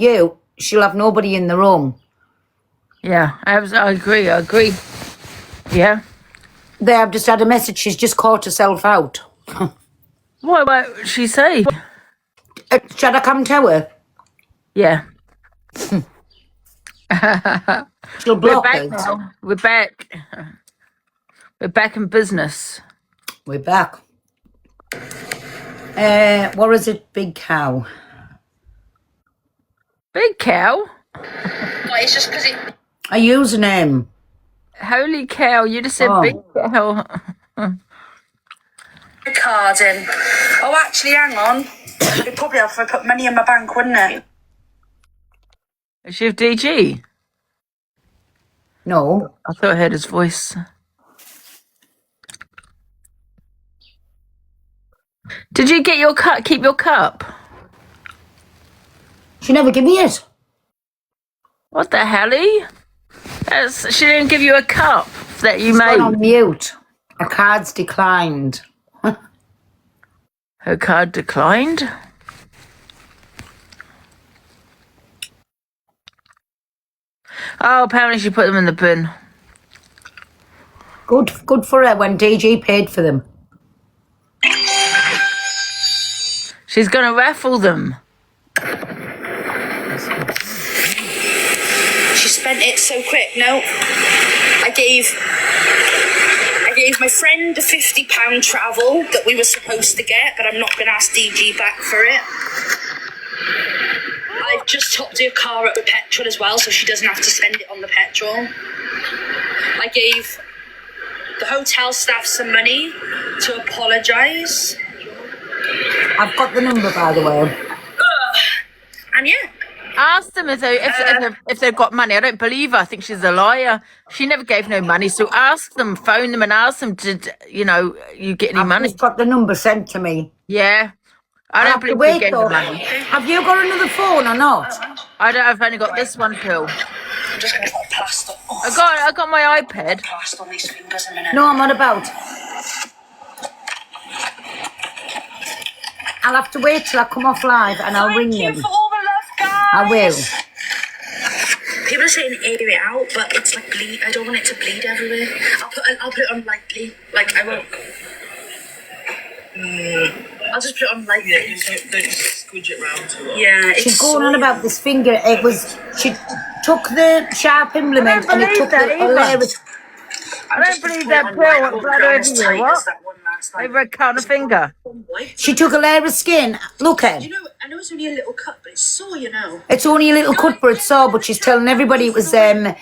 you, she'll have nobody in the room. Yeah, I agree. Yeah. There, I've just had a message. She's just caught herself out. What would she say? Shall I come tell her? Yeah. She'll We're block back us. now. We're back. We're back in business. We're back. What is it? Big cow. Big cow? Well, it's just because it. A username. Holy cow, you just said big cow. Card in. Oh, actually, hang on. It'd probably have if I put money in my bank, wouldn't it? Is she of DG? No. I thought I heard his voice. Did you get your cup? Keep your cup? She never gave me it. What the helly? She didn't give you a cup that you It's made. gone on mute. Her card's declined. Her card declined? Oh, apparently she put them in the bin. Good for her when DG paid for them. She's going to raffle them. She spent it so quick. No, I gave my friend a £50 travel that we were supposed to get, but I'm not going to ask DG back for it. I've just topped her car up with petrol as well, so she doesn't have to spend it on the petrol. I gave the hotel staff some money to apologise. I've got the number, by the way. And yeah. Ask them if they've got money. I don't believe her. I think she's a liar. She never gave no money. So ask them, phone them and ask them, did you get any I've money? just got the number sent to me. Yeah. I don't believe you gave the money. Have you got another phone or not? I've only got this one pill. I'm just going to put a plaster. Oh, I got my iPad. plaster on these fingers a minute. No, I'm on about. I'll have to wait till I come off live and I'll ring Thank them. you for all the love, guys. I will. People are saying air it out, but it's like bleed. I don't want it to bleed everywhere. I'll put it on lightly. Like I won't. I'll just put it on lightly. Yeah, don't squidge it round too much. Yeah, it's She's going on about this finger. She took the sharp implement and it took the hilarious. I don't believe that pill went blood over you. What? Over a cut of finger. She took a layer of skin. Look at. I know it's only a little cut, but it's sore, It's only a little cut, but it's sore. But she's telling everybody it was. Bambi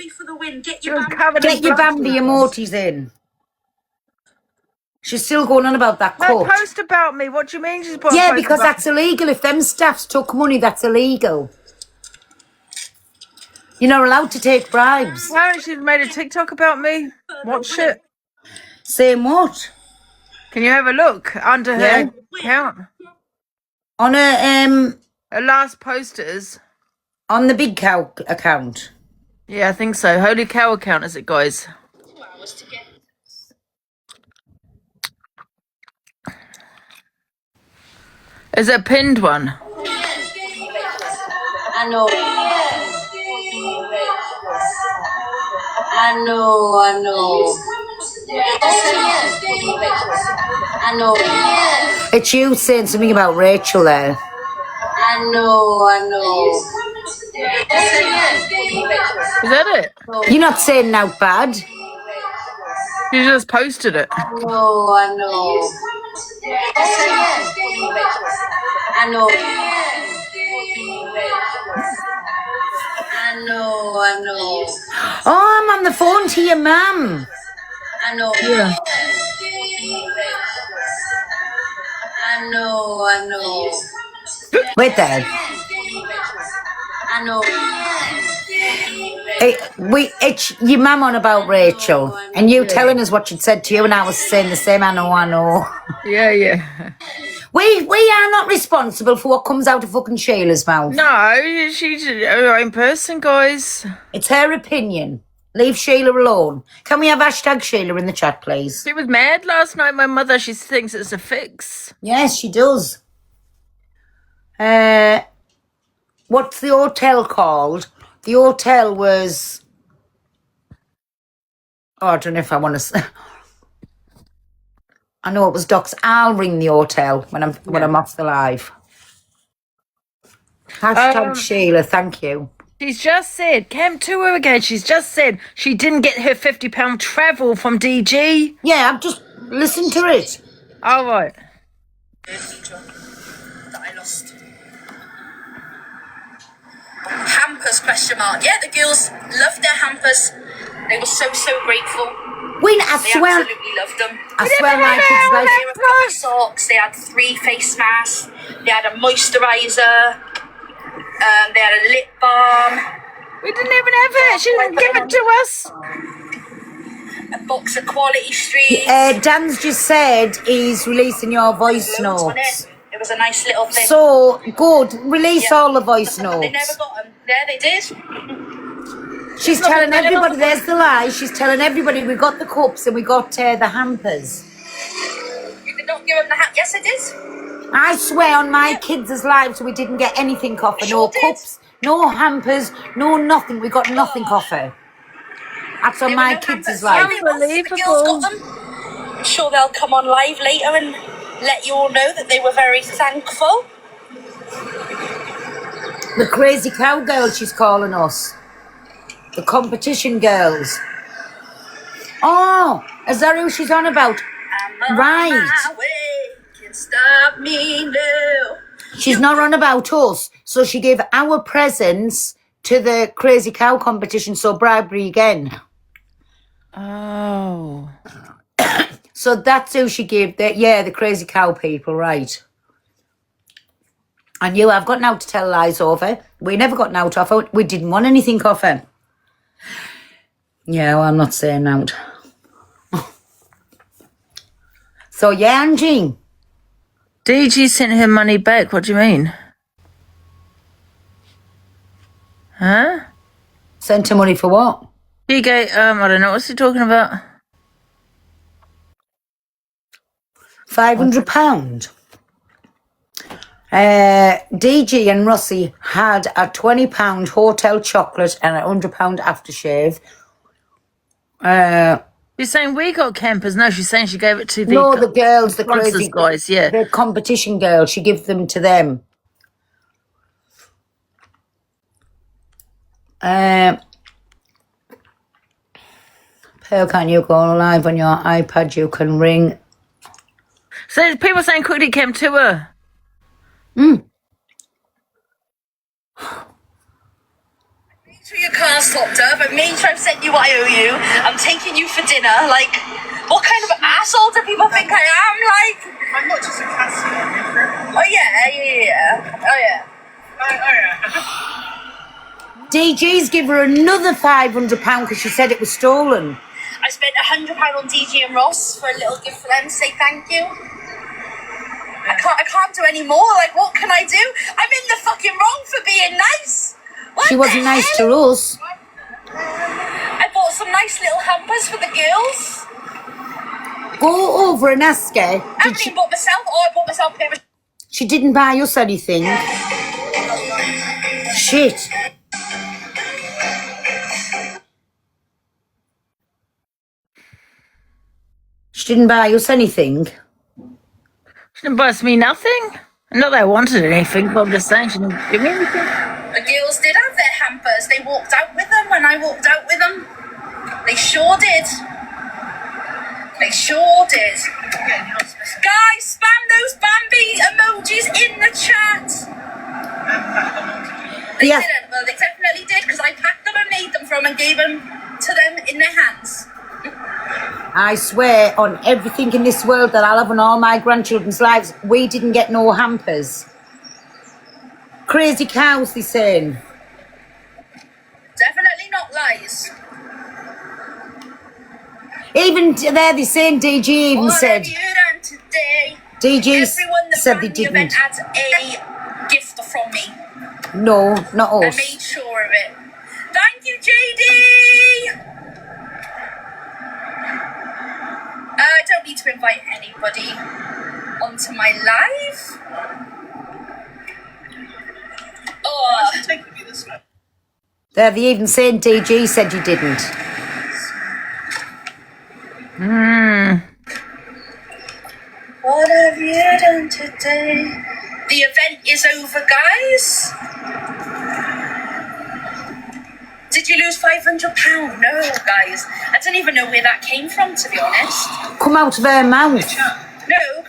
for the win. Get your Bambi. Get your Bambi emojis in. She's still going on about that No, cut. post about me. What do you mean she's put? Yeah, because that's illegal. If them staffs took money, that's illegal. You're not allowed to take bribes. Apparently she's made a TikTok about me. What shit? Saying what? Can you have a look under her account? On her Her last posters. on the Big Cow account. Yeah, I think so. Holy cow account, is it, guys? 2 hours to get. Is it a pinned one? I know. I know. I know. It's you saying something about Rachel there. I know. Is that it? You're not saying out bad. You just posted it. I know. Oh, I'm on the phone to your mum. I know. Yeah. I know. Wait there. I know. It's your mum on about Rachel, and you telling us what she'd said to you, and I was saying the same. I know. Yeah. We are not responsible for what comes out of fucking Sheila's mouth. No, she's her own person, guys. It's her opinion. Leave Sheila alone. Can we have hashtag Sheila in the chat, please? She was mad last night, my mother. She thinks it's a fix. Yes, she does. what's the hotel called? The hotel was... Oh, I don't know if I want to... I know it was Doc's. I'll ring the hotel when I'm off the live. Hashtag Sheila, thank you. She's just said, Cam to her again. She's just said she didn't get her £50 travel from DG. Yeah, I've just listened to it. All right. That I lost. Hampers, question mark. Yeah, the girls loved their hampers. They were so grateful. I They swear, absolutely loved them. I swear my kids like... They were proper socks. They had 3 face masks. They had a moisturiser. They had a lip balm. We didn't even have it. She didn't give it to us. A box of Quality Street. Dan's just said he's releasing your voice Loads on notes. it was a nice little thing. So, good. Release all the voice They notes. never got them. There they did. She's telling everybody, there's the lie. She's telling everybody we got the cups and we got the hampers. You did not give them the hat. Yes, I did. I swear on my kids' lives we didn't get anything off her. No Sure did. cups, no hampers, no nothing. We got nothing off her. That's on There my were no kids' hampers. life. The girls got them. I'm sure they'll come on live later and let you all know that they were very thankful. The crazy cowgirl, she's calling us. The competition girls. Oh, is that who she's on about? I'm on Right. my way. Can't stop me now. She's not on about us. So she gave our presents to the crazy cow competition, so bribery again. Oh. So that's who she gave the crazy cow people, right. And you, I've got now to tell lies over. We never got out off her. We didn't want anything off her. Yeah, well, I'm not saying out. So, yeah, Angie. DG sent her money back. What do you mean? Huh? Sent her money for what? He gave, I don't know. What's he talking about? £500. DG and Rossi had a £20 hotel chocolate and a £100 aftershave. She's saying we got campers. No, she's saying she gave it to the... No, the girls, the sponsors crazy guys, yeah. the competition girls. She gives them to them. Pearl, can you go live on your iPad? You can ring. So people saying quickly came to her. Make sure your car's topped up. I made sure I've sent you what I owe you. I'm taking you for dinner. Like, what kind of asshole do people think I am? Like, I'm not just a customer. oh yeah. Oh yeah. DG's give her another £500 because she said it was stolen. I spent £100 on DG and Ross for a little gift for them to say thank you. I can't do any more. Like, what can I do? I'm in the fucking wrong for being nice. What She wasn't the nice hell? to us. I bought some nice little hampers for the girls. Go over and ask her. I haven't even bought myself. Oh, I bought myself a pair of... She didn't buy us anything. Shit. She didn't buy us anything. She didn't buy me nothing. Not that I wanted anything, but I'm just saying she didn't give me anything. The girls did have their hampers. They walked out with them when I walked out with them. They sure did. They sure did. Guys, spam those Bambi emojis in the chat. They Yeah. didn't. Well, they definitely did because I packed them and made them for them and gave them to them in their hands. I swear on everything in this world that I'll have on all my grandchildren's lives, we didn't get no hampers. Crazy cows, they're saying. Definitely not lies. Even they're saying DG even What said. have you done today? DG Everyone that said ran they the event didn't. had a gift from me. No, not I us. made sure of it. Thank you, JD! I don't need to invite anybody onto my live. Oh, Take me this way. There, they even saying DG said you didn't. what have you done today? The event is over, guys. Did you lose £500? No, guys. I don't even know where that came from, to be honest. Come out of her mouth. No,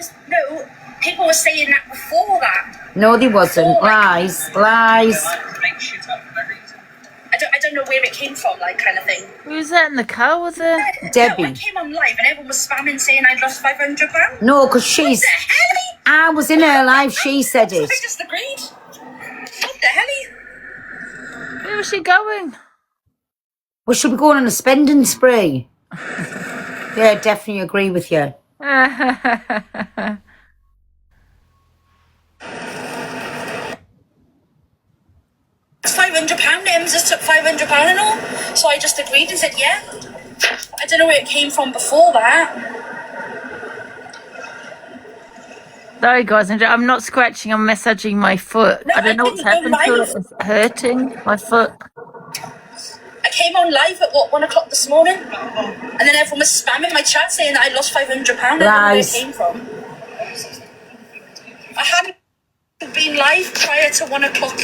people were saying that before that. No, they wasn't. Lies. Lies. I make shit up for no reason. I don't know where it came from, like, kind of thing. Who's that in the car with her? Debbie. No, I came on live and everyone was spamming saying I'd lost £500. No, because What she's... the hell? I was in her live, she said it. I just agreed. What the hell? Where was she going? We should be going on a spending spree. Yeah, definitely agree with you. It's £500. Em just took £500 and all. So I just agreed and said, yeah. I don't know where it came from before that. Sorry, guys, I'm not scratching. I'm massaging my foot. No, I don't know what's I didn't go happened to it. live. It's hurting my foot. I came on live at 1 o'clock this morning, and then everyone was spamming my chat saying that I lost £500. I don't know where it Lies. came from. I hadn't been live prior to 1 o'clock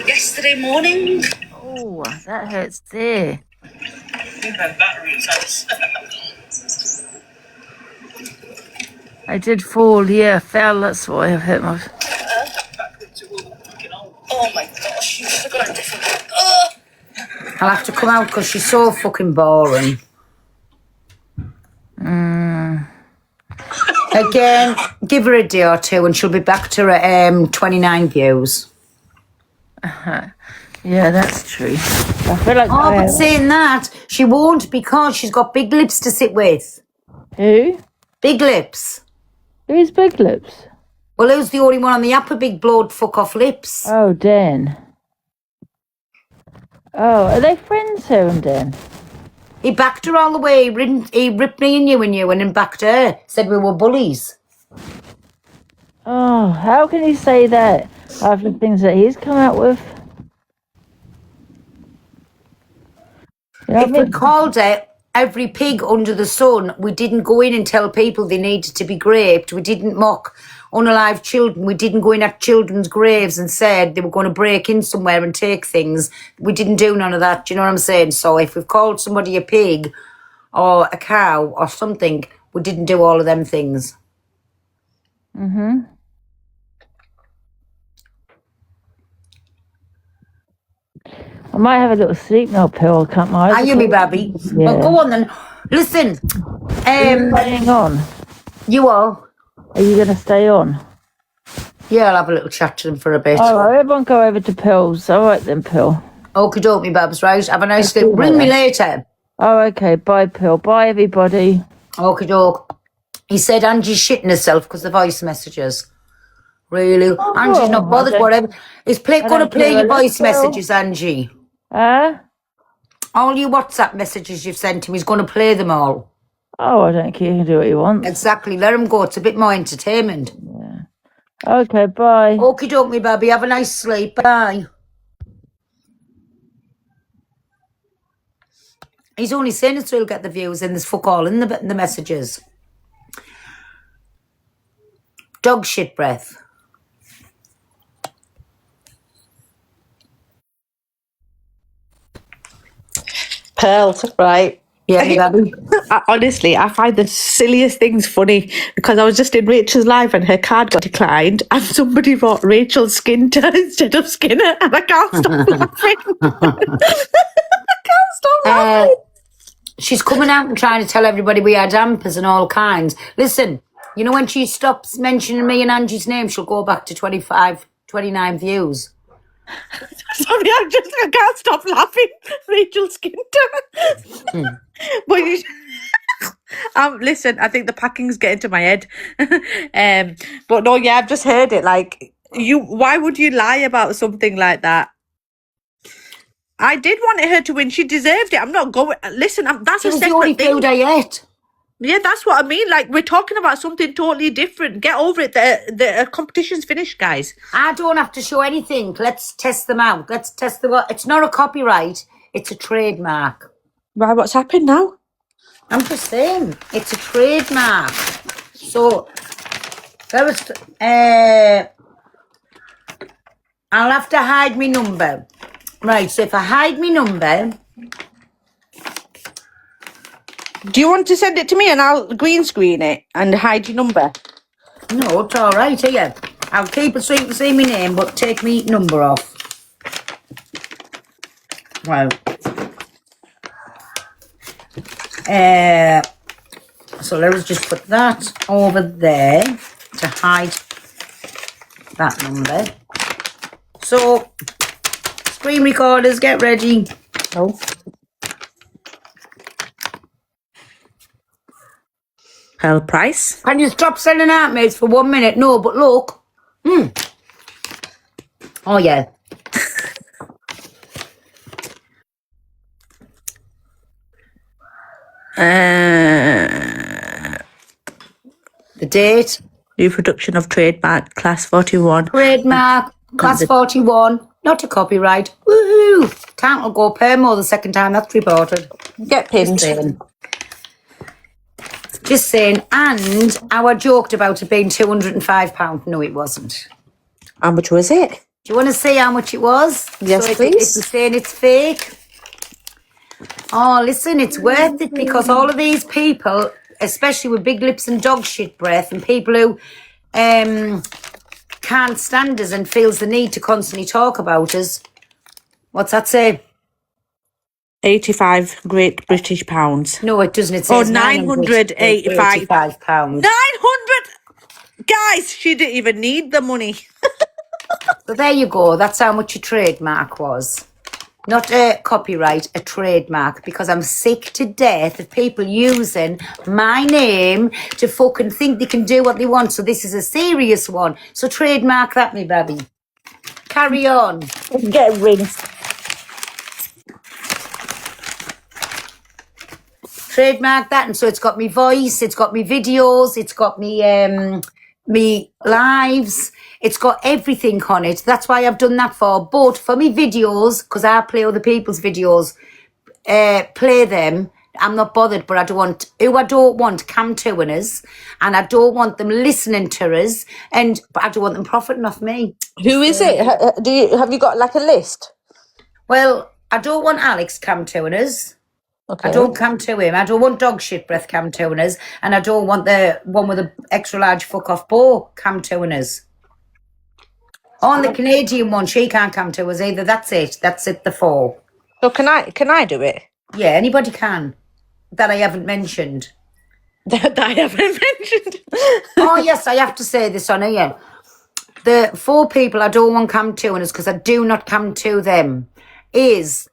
yesterday morning. Oh, that hurts there. You've had batteries, house. I did fall. Yeah, I fell. That's why I've hurt my. Backwards to all the fucking old. Oh my gosh, you should have got a different. Ugh. I'll have to come out because she's so fucking boring. Again, give her a day or two and she'll be back to her 29 views. Yeah, that's true. I feel like. Oh, but saying that, she won't because she's got big lips to sit with. Who? Big lips. Who's Big Lips? Well, who's the only one on the upper big blowed fuck off lips? Oh, Dan. Oh, are they friends, her and Dan? He backed her all the way. He ripped me and you and then backed her. Said we were bullies. Oh, how can he say that after the things that he's come out with? You know If what I we mean? called her every pig under the sun, we didn't go in and tell people they needed to be raped. We didn't mock unalive children. We didn't go in at children's graves and said they were going to break in somewhere and take things. We didn't do none of that. Do you know what I'm saying? So if we've called somebody a pig or a cow or something, we didn't do all of them things. I might have a little sleep now pill. I can't my eyes. Are you me, baby? Well, go on then. Listen, Staying on. you all. Are you going to stay on? Yeah, I'll have a little chat to them for a bit. All right, everyone go over to pills. All right then, pill. Okie doke, me babs, right? Have a nice sleep. Ring me later. Oh, okay. Bye, pill. Bye, everybody. Okie doke. He said Angie's shitting herself because the voice messages. Really? Angie's not bothered, okay. whatever. Is going to don't play care, your voice let's go. messages, Angie? Huh? All your WhatsApp messages you've sent him, he's going to play them all. Oh, I don't care. He can do what he wants. Exactly. Let him go. It's a bit more entertainment. Okay, bye. Okie doke, me baby. Have a nice sleep. Bye. He's only saying it so he'll get the views and there's fuck all in the messages. Dog shit breath. Pearl, right? Yeah, me baby. Honestly, I find the silliest things funny because I was just in Rachel's live and her card got declined and somebody wrote Rachel Skinner instead of Skinner and I can't stop laughing. I can't stop laughing. She's coming out and trying to tell everybody we had hampers and all kinds. Listen, you know when she stops mentioning me and Angie's name, she'll go back to 25, 29 views. Sorry, I can't stop laughing. Rachel Skinner. But you, listen, I think the packing's getting to my head. But no, yeah, I've just heard it. Like, why would you lie about something like that? I did want her to win. She deserved it. I'm not going. Listen, that's She a was the only separate thing. food I ate. Yeah, that's what I mean. Like, we're talking about something totally different. Get over it. The competition's finished, guys. I don't have to show anything. Let's test them out. Let's test the. It's not a copyright. It's a trademark. Right, what's happened now? I'm just saying, it's a trademark. So, first, I'll have to hide my number. Right, so if I hide my number, Do you want to send it to me and I'll green screen it and hide your number? no, it's all right, here. I'll keep it so you can see my name, but take me number off. Right. So let's just put that over there to hide that number. So, screen recorders, get ready. No. Pearl Price. Can you stop selling out, mates, for 1 minute? No, but look. Oh, yeah. The date. Reproduction of trademark, class 41. Trademark, class 41. Not a copyright. Woohoo! Can't will go permo the second time that's reported. Get pinned. Just saying. And I joked about it being £205. No, it wasn't. How much was it? Do you want to see how much it was? Yes, if please. you're saying it's fake. Oh, listen, it's worth it because all of these people, especially with big lips and dog shit breath, and people who can't stand us and feels the need to constantly talk about us. What's that say? 85 Great British pounds. No, it doesn't. It Oh, says £985. £985. 900! Guys, she didn't even need the money. So there you go. That's how much a trademark was. Not a copyright, a trademark, because I'm sick to death of people using my name to fucking think they can do what they want. So this is a serious one. So trademark that, me baby. Carry on. Get rinsed. Trademark that, and so it's got me voice, it's got me videos, it's got me me lives, it's got everything on it. That's why I've done that for. But for me videos, because I play other people's videos, play them. I'm not bothered, but I don't want cam toing us, and I don't want them listening to us, but I don't want them profiting off me. Who is it? Have you got like a list? Well, I don't want Alex cam toing us. Okay. I don't come to him. I don't want dog shit breath cam toners, and I don't want the one with the extra large fuck off bow cam toners. On the Canadian one, she can't come to us either. That's it. That's it. The 4. So can I do it? Yeah, anybody can. That I haven't mentioned. That I haven't mentioned. Oh yes, I have to say this on here. The 4 people I don't want cam toners because I do not come to them. There's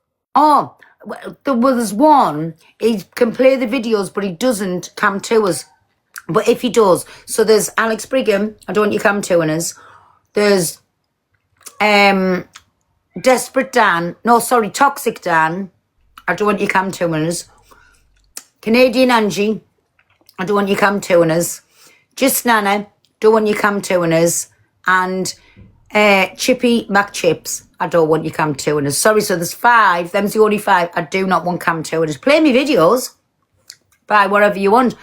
one, he can play the videos, but he doesn't come to us. But if he does, so there's Alex Brigham, I don't want you come to us. There's Toxic Dan, I don't want you come to us. Canadian Angie, I don't want you come to us. Just Nana, don't want you come to us. And Chippy McChips, I don't want you cam tuners. Sorry, so there's 5. Them's the only 5. I do not want cam tuners. Play me videos. Buy whatever you want.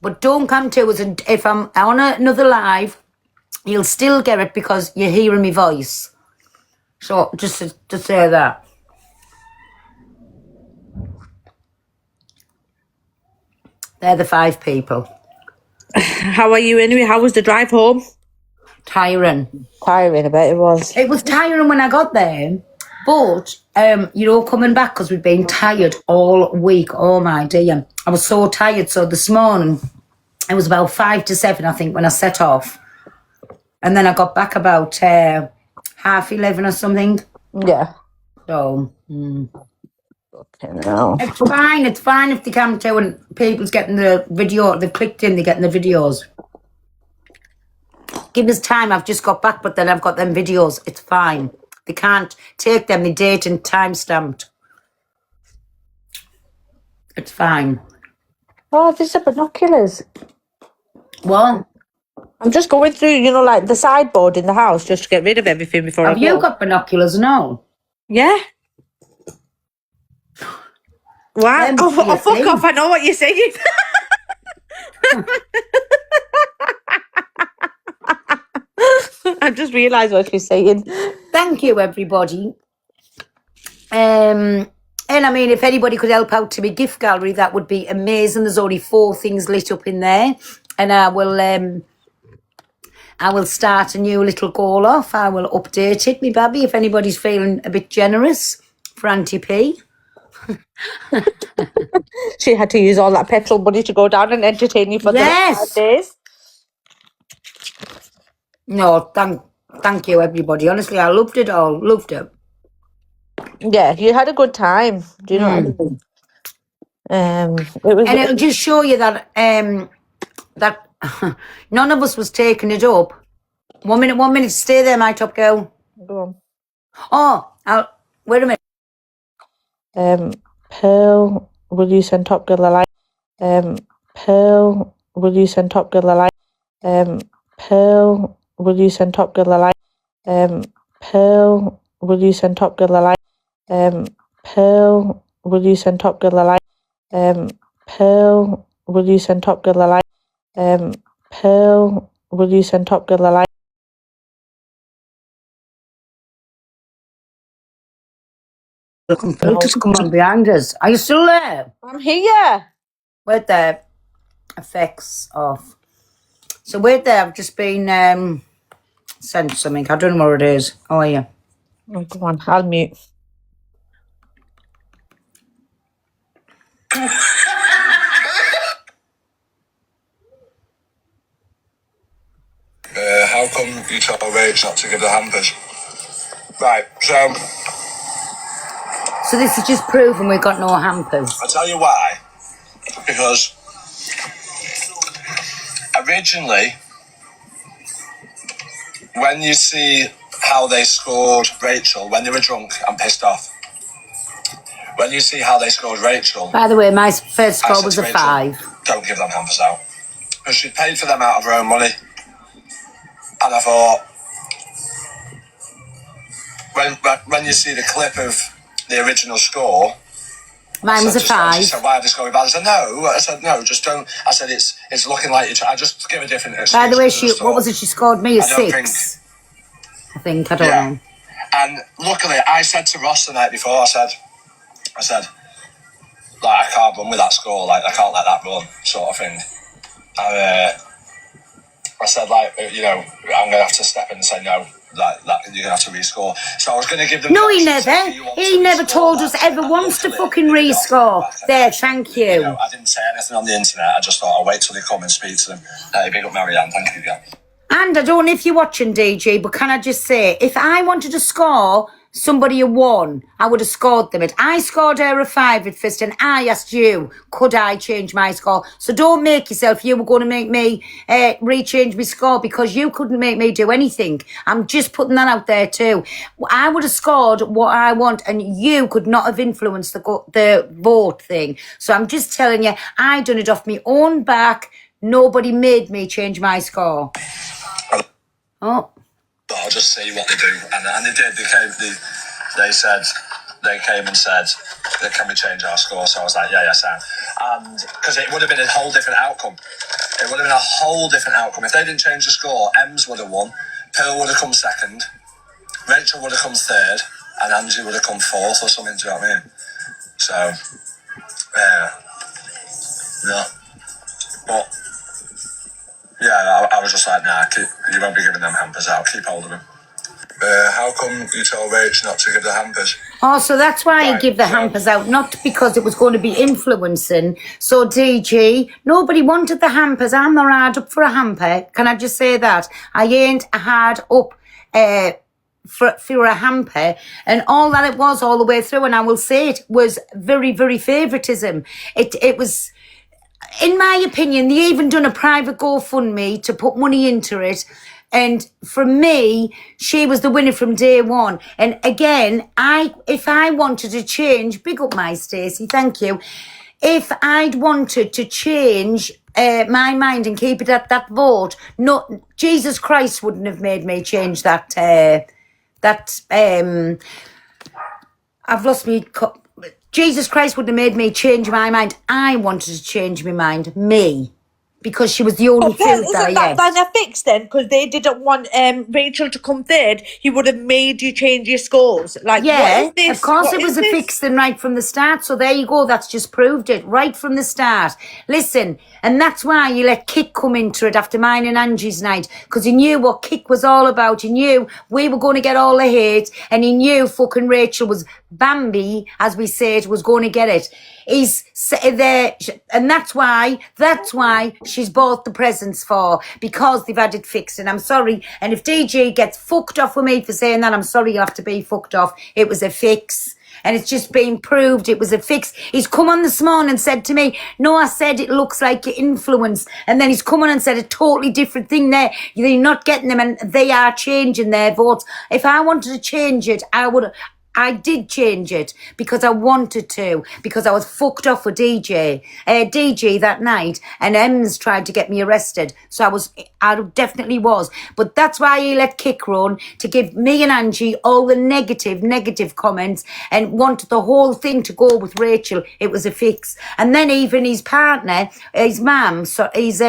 But don't come to us. And if I'm on another live, you'll still get it because you're hearing my voice. So just to say that. They're the 5 people. How are you anyway? How was the drive home? Tiring. Tiring, I bet it was. It was tiring when I got there, but coming back because we'd been tired all week. Oh my dear, I was so tired. So this morning, it was about 5 to 7, I think, when I set off, and then I got back about 11:30 or something. Yeah. So Okay, now. it's fine. It's fine if they come to and people's getting the video. They've clicked in. They're getting the videos. Give us time. I've just got back, but then I've got them videos. It's fine. They can't take them. The date and time stamped. It's fine. Oh, these are binoculars. Well, I'm just going through, you know, like the sideboard in the house just to get rid of everything before have I you go. got binoculars and all? Yeah. Wow. Them Oh, for your fuck thing. off. I know what you're saying. I just realised what she's saying. Thank you, everybody. And I mean, if anybody could help out to my gift gallery, that would be amazing. There's only 4 things lit up in there, and I will start a new little goal off. I will update it, me baby, if anybody's feeling a bit generous for Auntie P. She had to use all that petrol money to go down and entertain you for the Yes. 5 days. No, thank you, everybody. Honestly, I loved it all. Loved it. Yeah, you had a good time. Do you know what I mean? It was. And it'll just show you that that none of us was taking it up. 1 minute, stay there, my top girl. Go Oh, wait a minute. on. Pearl, will you send Top Girl a like? Pearl, will you send Top Girl a like? Pearl, will you send Top Girl a like? Pearl, will you send Top Girl a like? Pearl, will you send Top Girl a like? Pearl, will you send Top Girl a like? Pearl, will you send Top Girl a like? The computer's come on behind us. Are you still there? I'm here. Wait there. Effects off. So wait there. I've just been sent something. I don't know what it is. Oh yeah. Oh, come on, I'll mute. How come you told Rach not to give the hampers? Right, so So this is just proving we've got no hampers. I'll tell you why. Because originally, when you see how they scored Rachel, when they were drunk and pissed off, when you see how they scored Rachel, By the way, my first I score said was to a Rachel, 5. don't give them hampers out. Because she paid for them out of her own money. And I thought, when you see the clip of the original score, Mine was a She 5. said, why did this go bad? I said, no. I said, no, just don't. I said, it's looking like you're I just give a different excuse. By the way, I just what was thought- it? She scored me a I don't 6. I think. I don't Yeah. know. And luckily, I said to Ross the night before, I said, like, I can't run with that score. Like, I can't let that run, sort of thing. And I said, like, you know, I'm going to have to step in and say no. That you're going to have to rescore. So I was going to give them... No, he the never. option to say, "Do you want He to never rescore told that?" us ever And once to luckily, fucking they did rescore. back and There, then, thank You you. know, I didn't say anything on the internet. I just thought I'll wait till they come and speak to them. Big up Marianne. Thank you again. And I don't know if you're watching, DG, but can I just say, if I wanted to score somebody a 1, I would have scored them. I scored her a 5 at first, and I asked you, could I change my score? So don't make yourself, you were going to make me rechange my score, because you couldn't make me do anything. I'm just putting that out there too. I would have scored what I want, and you could not have influenced the vote thing. So I'm just telling you, I done it off my own back. Nobody made me change my score. Oh. But I'll just see what they do. And they did. They came and said, can we change our score? So I was like, yeah, Sam. And because it would have been a whole different outcome. It would have been a whole different outcome. If they didn't change the score, Ems would have won, Pearl would have come 2nd, Rachel would have come 3rd, and Angie would have come 4th or something, do you know what I mean? So, yeah. But, yeah, I was just like, nah, you won't be giving them hampers out, keep hold of them. How come you told Rach not to give the hampers? Oh, so that's why I Right, give the so- hampers out, not because it was going to be influencing. So, DG, nobody wanted the hampers. I'm not hard up for a hamper. Can I just say that? I ain't hard up for a hamper. And all that it was all the way through, and I will say it, was very, very favouritism. It was... In my opinion, they even done a private GoFundMe to put money into it. And for me, she was the winner from day one. And again, if I wanted to change, big up my Stacey, thank you. if I'd wanted to change my mind and keep it at that vote, no, Jesus Christ wouldn't have made me change that. I've lost me. Jesus Christ wouldn't have made me change my mind. I wanted to change my mind. Me. Because she was the only But Pearl, food that I isn't that ate. then a fix then? Because they didn't want Rachel to come third. He would have made you change your scores. Like, what Yeah, is this? of course What it is was a this? fix then right from the start. So there you go. That's just proved it right from the start. Listen, and that's why you let Kik come into it after mine and Angie's night, because he knew what Kik was all about. He knew we were going to get all the hate, and he knew fucking Rachel was Bambi, as we say it, was going to get it. He's there, and that's why she's bought the presents for, because they've had it fixed. And I'm sorry, and if DJ gets fucked off with me for saying that, I'm sorry, you have to be fucked off. It was a fix, and it's just been proved it was a fix. He's come on this morning and said to me, no, I said it looks like your influence, and then he's come on and said a totally different thing there. You're not getting them, and they are changing their votes. If I wanted to change it, I did change it because I wanted to, because I was fucked off with DJ that night, and Ems tried to get me arrested. So I definitely was. But that's why he let Kik run, to give me and Angie all the negative comments, and wanted the whole thing to go with Rachel. It was a fix. And then even his partner, his mum, so his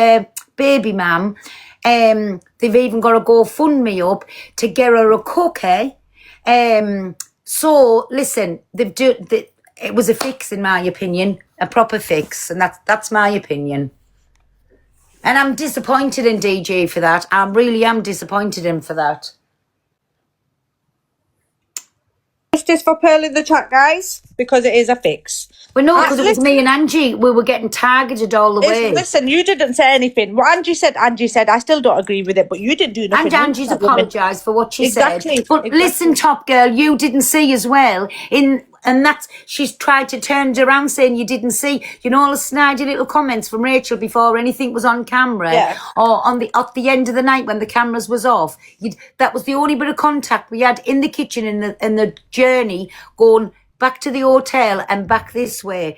baby mum, they've even got a GoFundMe up to get her a cookie. So listen, it was a fix in my opinion, a proper fix, and that's my opinion. And I'm disappointed in DJ for that. I really am disappointed in him for that. Justice for Pearl in the chat, guys, because it is a fix. Well, no, because it was me and Angie. We were getting targeted all the way. Listen, you didn't say anything. What Angie said, I still don't agree with it, but you didn't do nothing. And Angie's apologised for what she said. Exactly. But listen, Top Girl, you didn't see as well. And she's tried to turn it around saying you didn't see, all the snidey little comments from Rachel before anything was on camera, Yeah. or at the end of the night when the cameras was off. That was the only bit of contact we had in the kitchen in the journey going back to the hotel and back this way.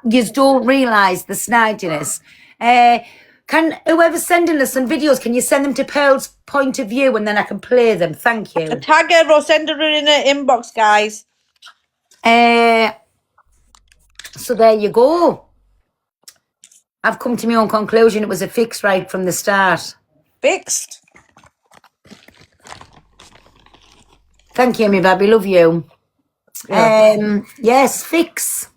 You don't realise the snidiness. Can whoever's sending us some videos, can you send them to Pearl's point of view, and then I can play them? Thank you. Tag her or send her in her inbox, guys. So there you go. I've come to my own conclusion. It was a fix right from the start. Fixed. Thank you, me baby. Love you. Yeah. Yes, fix.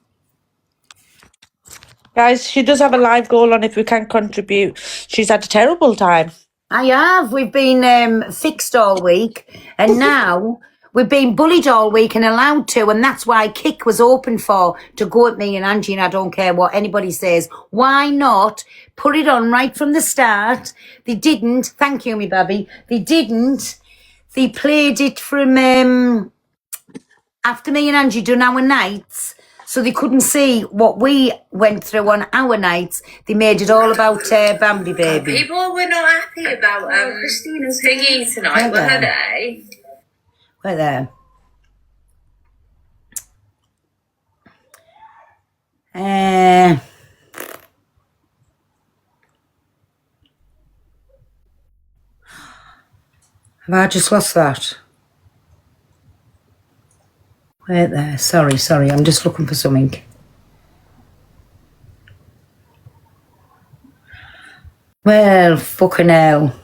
Guys, she does have a live goal on if we can contribute. She's had a terrible time. I have. We've been fixed all week, and now we've been bullied all week and allowed to, and that's why Kik was open for to go at me and Angie, and I don't care what anybody says. Why not put it on right from the start? They didn't. Thank you, me baby. They didn't. They played it from after me and Angie done our nights, so they couldn't see what we went through on our nights. They made it all about Bambi Baby. People were not happy about Christina's thingy tonight, were they? Where there? Have I just lost that? Wait there. Sorry. I'm just looking for something. Well, fucking hell.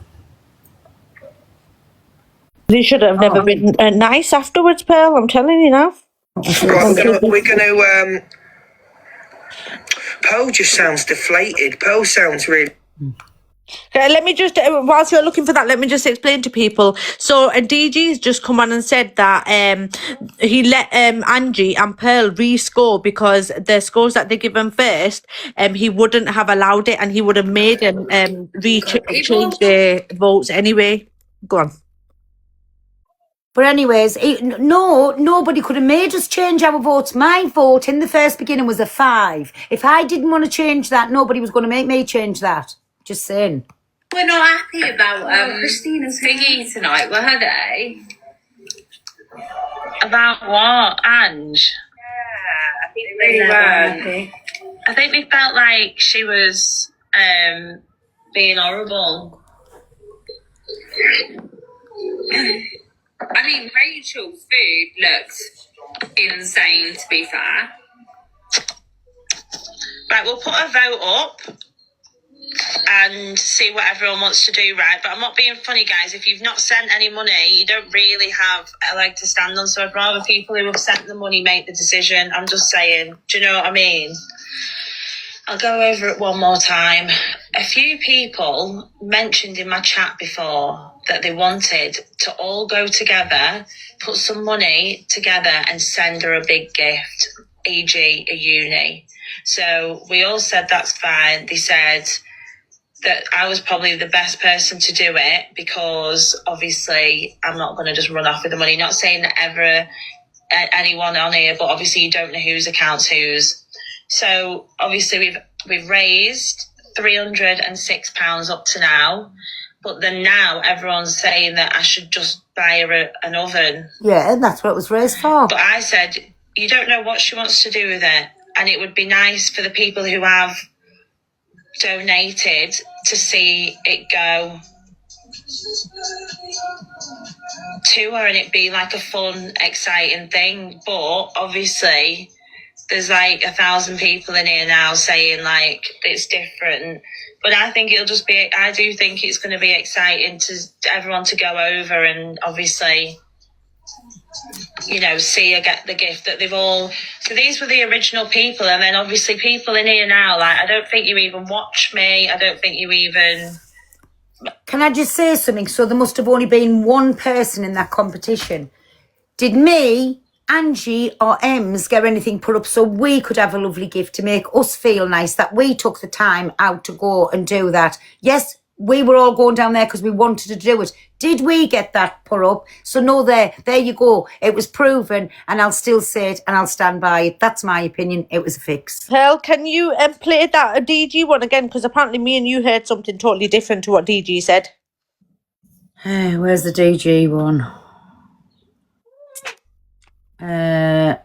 They should have never been nice afterwards, Pearl. I'm telling you now. We're gonna Pearl just sounds deflated. Pearl sounds really. Okay, let me just, whilst you're looking for that, let me just explain to people. So, DG's just come on and said that he let Angie and Pearl re-score because the scores that they given first, he wouldn't have allowed it, and he would have made them change their votes anyway. Go on. But anyways, nobody could have made us change our votes. My vote in the first beginning was a 5. If I didn't want to change that, nobody was going to make me change that. Just saying. We're not happy about Christina's thingy tonight, were they? About what, Ange? Yeah, I think they were. I think they felt like she was being horrible. I mean, Rachel's food looked insane, to be fair. Right, we'll put a vote up and see what everyone wants to do, right? But I'm not being funny, guys. If you've not sent any money, you don't really have a leg to stand on. So I'd rather people who have sent the money make the decision. I'm just saying, do you know what I mean? I'll go over it one more time. A few people mentioned in my chat before that they wanted to all go together, put some money together and send her a big gift, e.g. a uni. So we all said that's fine. They said that I was probably the best person to do it because obviously I'm not going to just run off with the money. Not saying that ever anyone on here, but obviously you don't know whose account's whose. So obviously we've raised £306 up to now, but then now everyone's saying that I should just buy her an oven. Yeah, that's what it was raised for. But I said, you don't know what she wants to do with it. And it would be nice for the people who have donated to see it go to her and it be like a fun, exciting thing. But obviously there's like 1,000 people in here now saying like it's different. But I think it'll just be, I do think it's going to be exciting to everyone to go over and obviously, you know, see her get the gift that they've all. So these were the original people, and then obviously people in here now, like, I don't think you even watch me. I don't think you even. Can I just say something? So there must have only been one person in that competition. Did me, Angie or Ems get anything put up so we could have a lovely gift to make us feel nice that we took the time out to go and do that? Yes, we were all going down there because we wanted to do it. Did we get that put up? So no, there you go. It was proven, and I'll still say it and I'll stand by it. That's my opinion. It was a fix. Pearl, can you play that a DG one again? Because apparently me and you heard something totally different to what DG said. Where's the DG one? I'm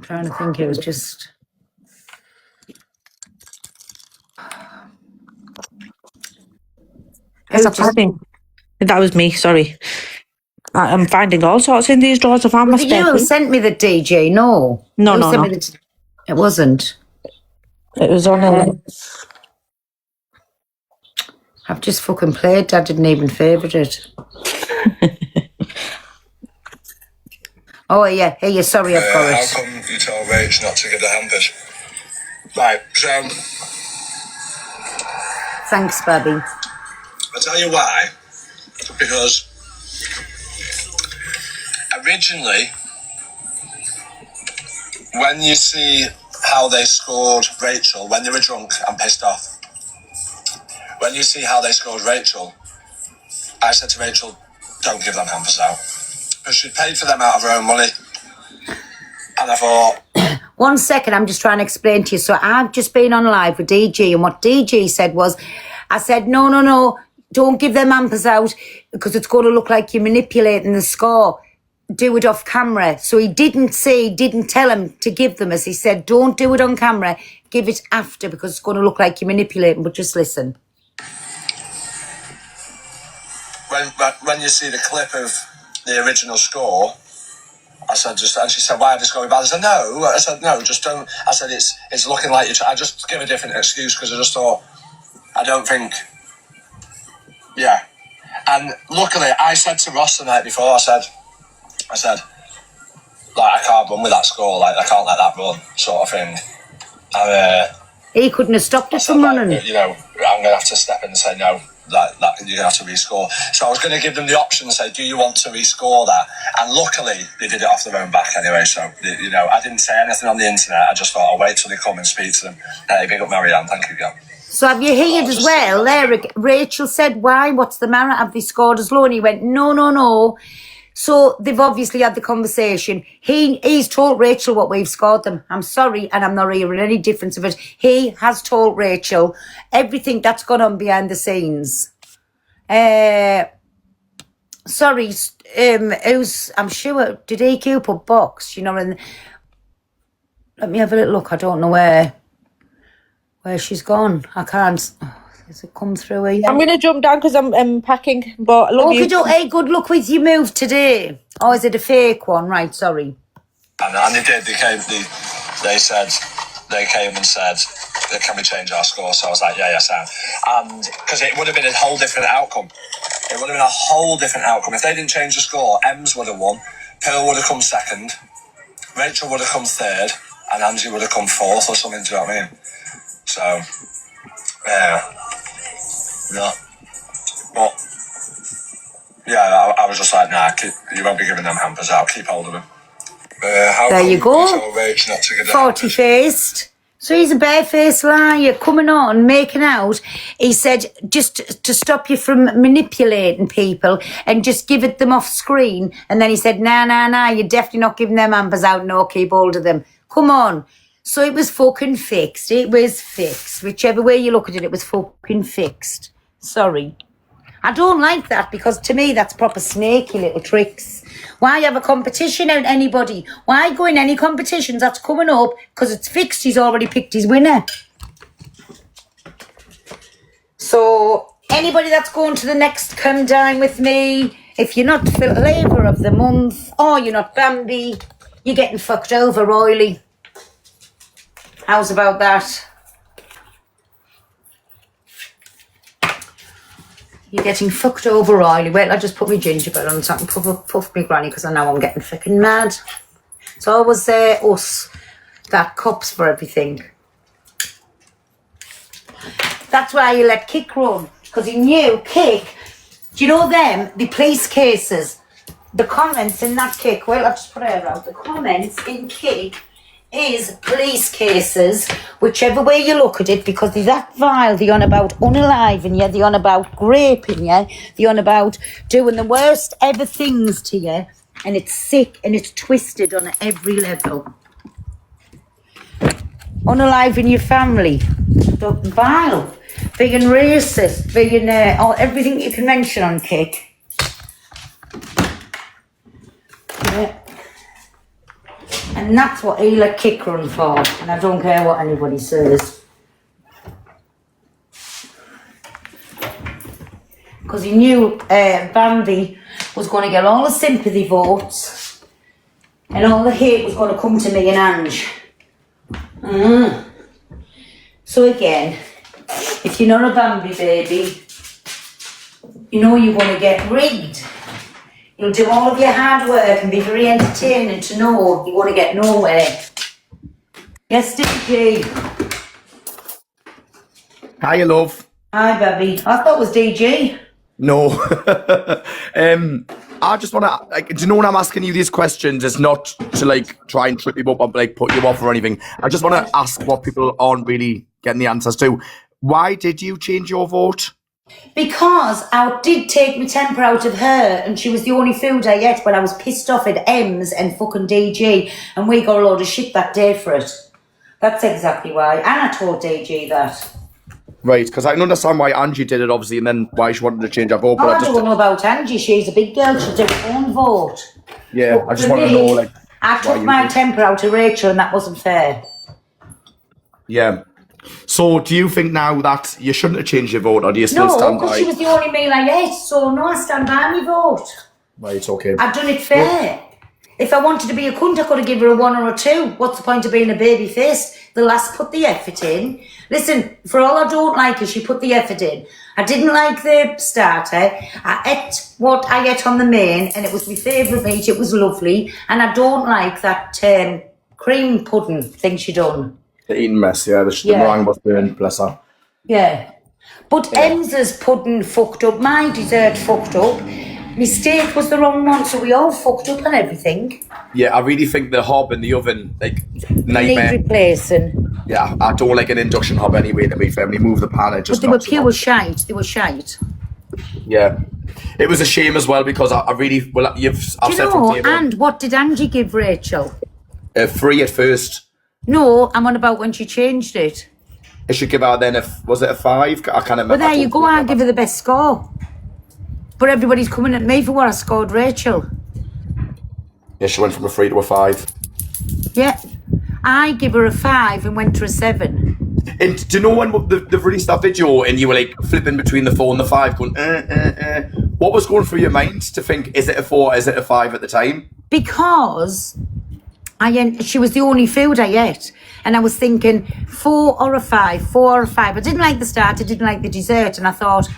trying to think. It was just... That was me, sorry. I'm finding all sorts in these drawers. I found my Was it you who sent me the DG? No. No, Who no, sent no. me it wasn't. It was on a... I've just fucking played. I didn't even favourite it. Oh, yeah. Hey, sorry, I've got it. How come you told Rach not to give the hampers? Right, so Thanks, Babby. I'll tell you why. Because originally, when you see how they scored Rachel, when they were drunk and pissed off, when you see how they scored Rachel, I said to Rachel, don't give them hampers out. Because she paid for them out of her own money. And I thought... 1 second, I'm just trying to explain to you. So I've just been on live with DG, and what DG said was, I said, no, don't give them hampers out because it's going to look like you're manipulating the score. Do it off camera. So he didn't tell him to give them, as he said, don't do it on camera, give it after because it's going to look like you're manipulating, but just listen. When you see the clip of the original score, I said, and she said, why are they scoring bad? I said, no, just don't. I said, it's looking like you. I just give a different excuse because I just thought, I don't think, yeah. And luckily, I said to Ross the night before, I said, like, I can't run with that score, like, I can't let that run, sort of thing. And, he couldn't have stopped it from running. Like, you know, I'm going to have to step in and say, no, that you're going to have to rescore. So I was going to give them the option and say, do you want to rescore that? And luckily, they did it off their own back anyway. So, you know, I didn't say anything on the internet. I just thought, I'll wait till they come and speak to them. Hey, big up Marianne. Thank you, girl. So have you heard as well, there, Rachel said, why? What's the matter? Have they scored as low? And he went, no. So they've obviously had the conversation. He's told Rachel what we've scored them. I'm sorry, and I'm not hearing any difference of it. He has told Rachel everything that's gone on behind the scenes. Sorry, I'm sure, did EQ put box, you know, and let me have a little look, I don't know where. Where she's gone. I can't. Has it come through here? I'm gonna jump down because I'm packing. But I love you. Hey, good luck with your move today. Or is it a fake one? Right, sorry. And they did. They came and said, can we change our score? So I was like, yeah, Sam. And because it would have been a whole different outcome. It would have been a whole different outcome. If they didn't change the score, Ems would have won, Pearl would have come second, Rachel would have come third, and Angie would have come fourth or something, do you know what I mean? So, yeah. But, yeah, I was just like, nah, you won't be giving them hampers out, keep hold of them. There you go. 40-faced. So he's a barefaced liar coming on, making out. He said just to stop you from manipulating people and just give it them off screen. And then he said, nah, you're definitely not giving them hampers out, no, keep hold of them. Come on. So it was fucking fixed. It was fixed. Whichever way you look at it, it was fucking fixed. Sorry. I don't like that because to me that's proper snaky little tricks. Why have a competition out anybody? Why go in any competitions that's coming up? Because it's fixed, he's already picked his winner. So anybody that's going to the next Come Dine with me, if you're not flavour of the month or you're not Bambi, you're getting fucked over royally. How's about that? You're getting fucked over royally. Wait, I just put my gingerbread on so I can puff my granny because I know I'm getting fucking mad. It's always us that cops for everything. That's why you let Kick run, because he knew Kick. Do you know them? The police cases, the comments in that Kick. Well, I'll just put her out. The comments in Kick is police cases, whichever way you look at it, because they're that vile. They're on about unaliving you, they're on about raping you, they're on about doing the worst ever things to you, and it's sick and it's twisted on every level. Unaliving your family, vile, being racist, being everything you can mention on Kick. Yeah. And that's what he let Kick run for. And I don't care what anybody says. Because he knew Bambi was going to get all the sympathy votes. And all the hate was going to come to me and Ange. So again, if you're not a Bambi baby, you know you're going to get rigged. You'll do all of your hard work and be very entertaining to know you want to get nowhere. Yes, DG. Hi, love. Hi, baby. I thought it was DG. No. I just want to, do you know when I'm asking you these questions, it's not to try and trip you up or put you off or anything. I just want to ask what people aren't really getting the answers to. Why did you change your vote? Because I did take my temper out of her and she was the only food I ate when I was pissed off at Ems and fucking DG and we got a load of shit that day for it. That's exactly why. And I told DG that. Right, because I can understand why Angie did it, obviously, and then why she wanted to change her vote. But I don't know about Angie. She's a big girl. She did her own vote. Yeah, But I just for want to me, know, I took my temper out of Rachel and that wasn't fair. Yeah. So, do you think now that you shouldn't have changed your vote, or do you still No, stand because by? she was the only meal I ate, so no, I stand by my vote. Right, okay. I've done it fair. If I wanted to be a cunt, I could have given her a 1 or a 2. What's the point of being a baby face? The lass put the effort in. Listen, for all I don't like is she put the effort in. I didn't like the starter. I ate what I ate on the main, and it was my favourite meat. It was lovely. And I don't like that cream pudding thing she done. The eating mess, yeah. The meringue was burned, bless her. Yeah. But Emsa's pudding fucked up. My dessert fucked up. My steak was the wrong one, so we all fucked up on everything. Yeah, I really think the hob in the oven, nightmare. Need replacing. Yeah, I don't like an induction hob anyway, to be fair. When you move the pan, it just But they were knocks it pure off. shite. They were shite. Yeah. It was a shame as well because I really, well, Do you said know, from day one, and what did Angie give Rachel? 3 at first. No, I'm on about when she changed it. I should give her then was it a 5? I can't remember. Well, there you go, I'll give her the best score. But everybody's coming at me for what I scored Rachel. Yeah, she went from a 3 to a 5. Yeah. I give her a 5 and went to a 7. And do you know when they've released that video and you were like flipping between the 4 and the 5 going, what was going through your mind to think, is it a 4, is it a 5 at the time? Because she was the only food I ate. And I was thinking 4 or a 5, 4 or a 5. I didn't like the start, I didn't like the dessert. And I thought,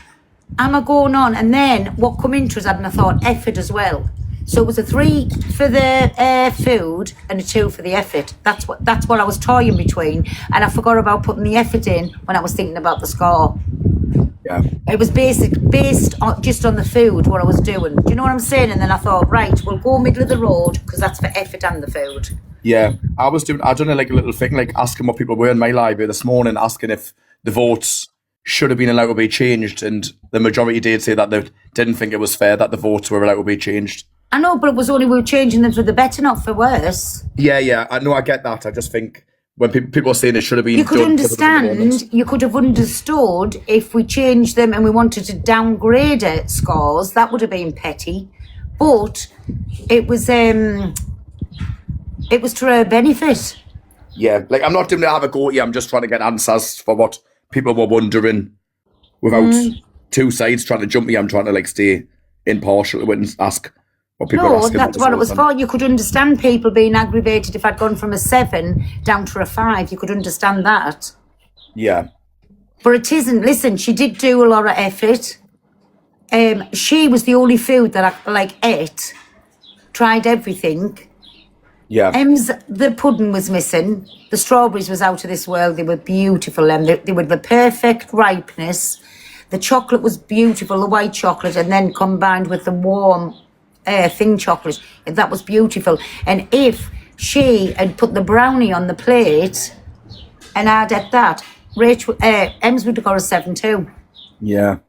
am I going on? And then what come into it, and I thought effort as well. So it was a 3 for the food and a 2 for the effort. That's what I was toying between. And I forgot about putting the effort in when I was thinking about the score. Yeah. It was based on, just on the food, what I was doing. Do you know what I'm saying? And then I thought, right, we'll go middle of the road because that's for effort and the food. Yeah, I done like a little thing, like asking what people were in my library this morning, asking if the votes should have been allowed to be changed, and the majority did say that they didn't think it was fair that the votes were allowed to be changed. I know, but it was only we were changing them for the better, not for worse. Yeah, I know, I get that. I just think when people are saying it should have been you could done, understand, you could have understood if we changed them and we wanted to downgrade it scores, that would have been petty. But it was to her benefit. Yeah, like I'm not doing to have a go at you, I'm just trying to get answers for what people were wondering without two sides trying to jump me. I'm trying to like stay impartial and ask what people are asking. No, that's what it was for. You could understand people being aggravated if I'd gone from a 7 down to a 5. You could understand that. Yeah. But it isn't. Listen, she did do a lot of effort. She was the only food that I ate. Tried everything. Yeah. The pudding was missing. The strawberries was out of this world. They were beautiful, and they were the perfect ripeness. The chocolate was beautiful, the white chocolate, and then combined with the warm thin chocolate. That was beautiful. And if she had put the brownie on the plate and I'd at that, Ems would have got a 7 too. Yeah.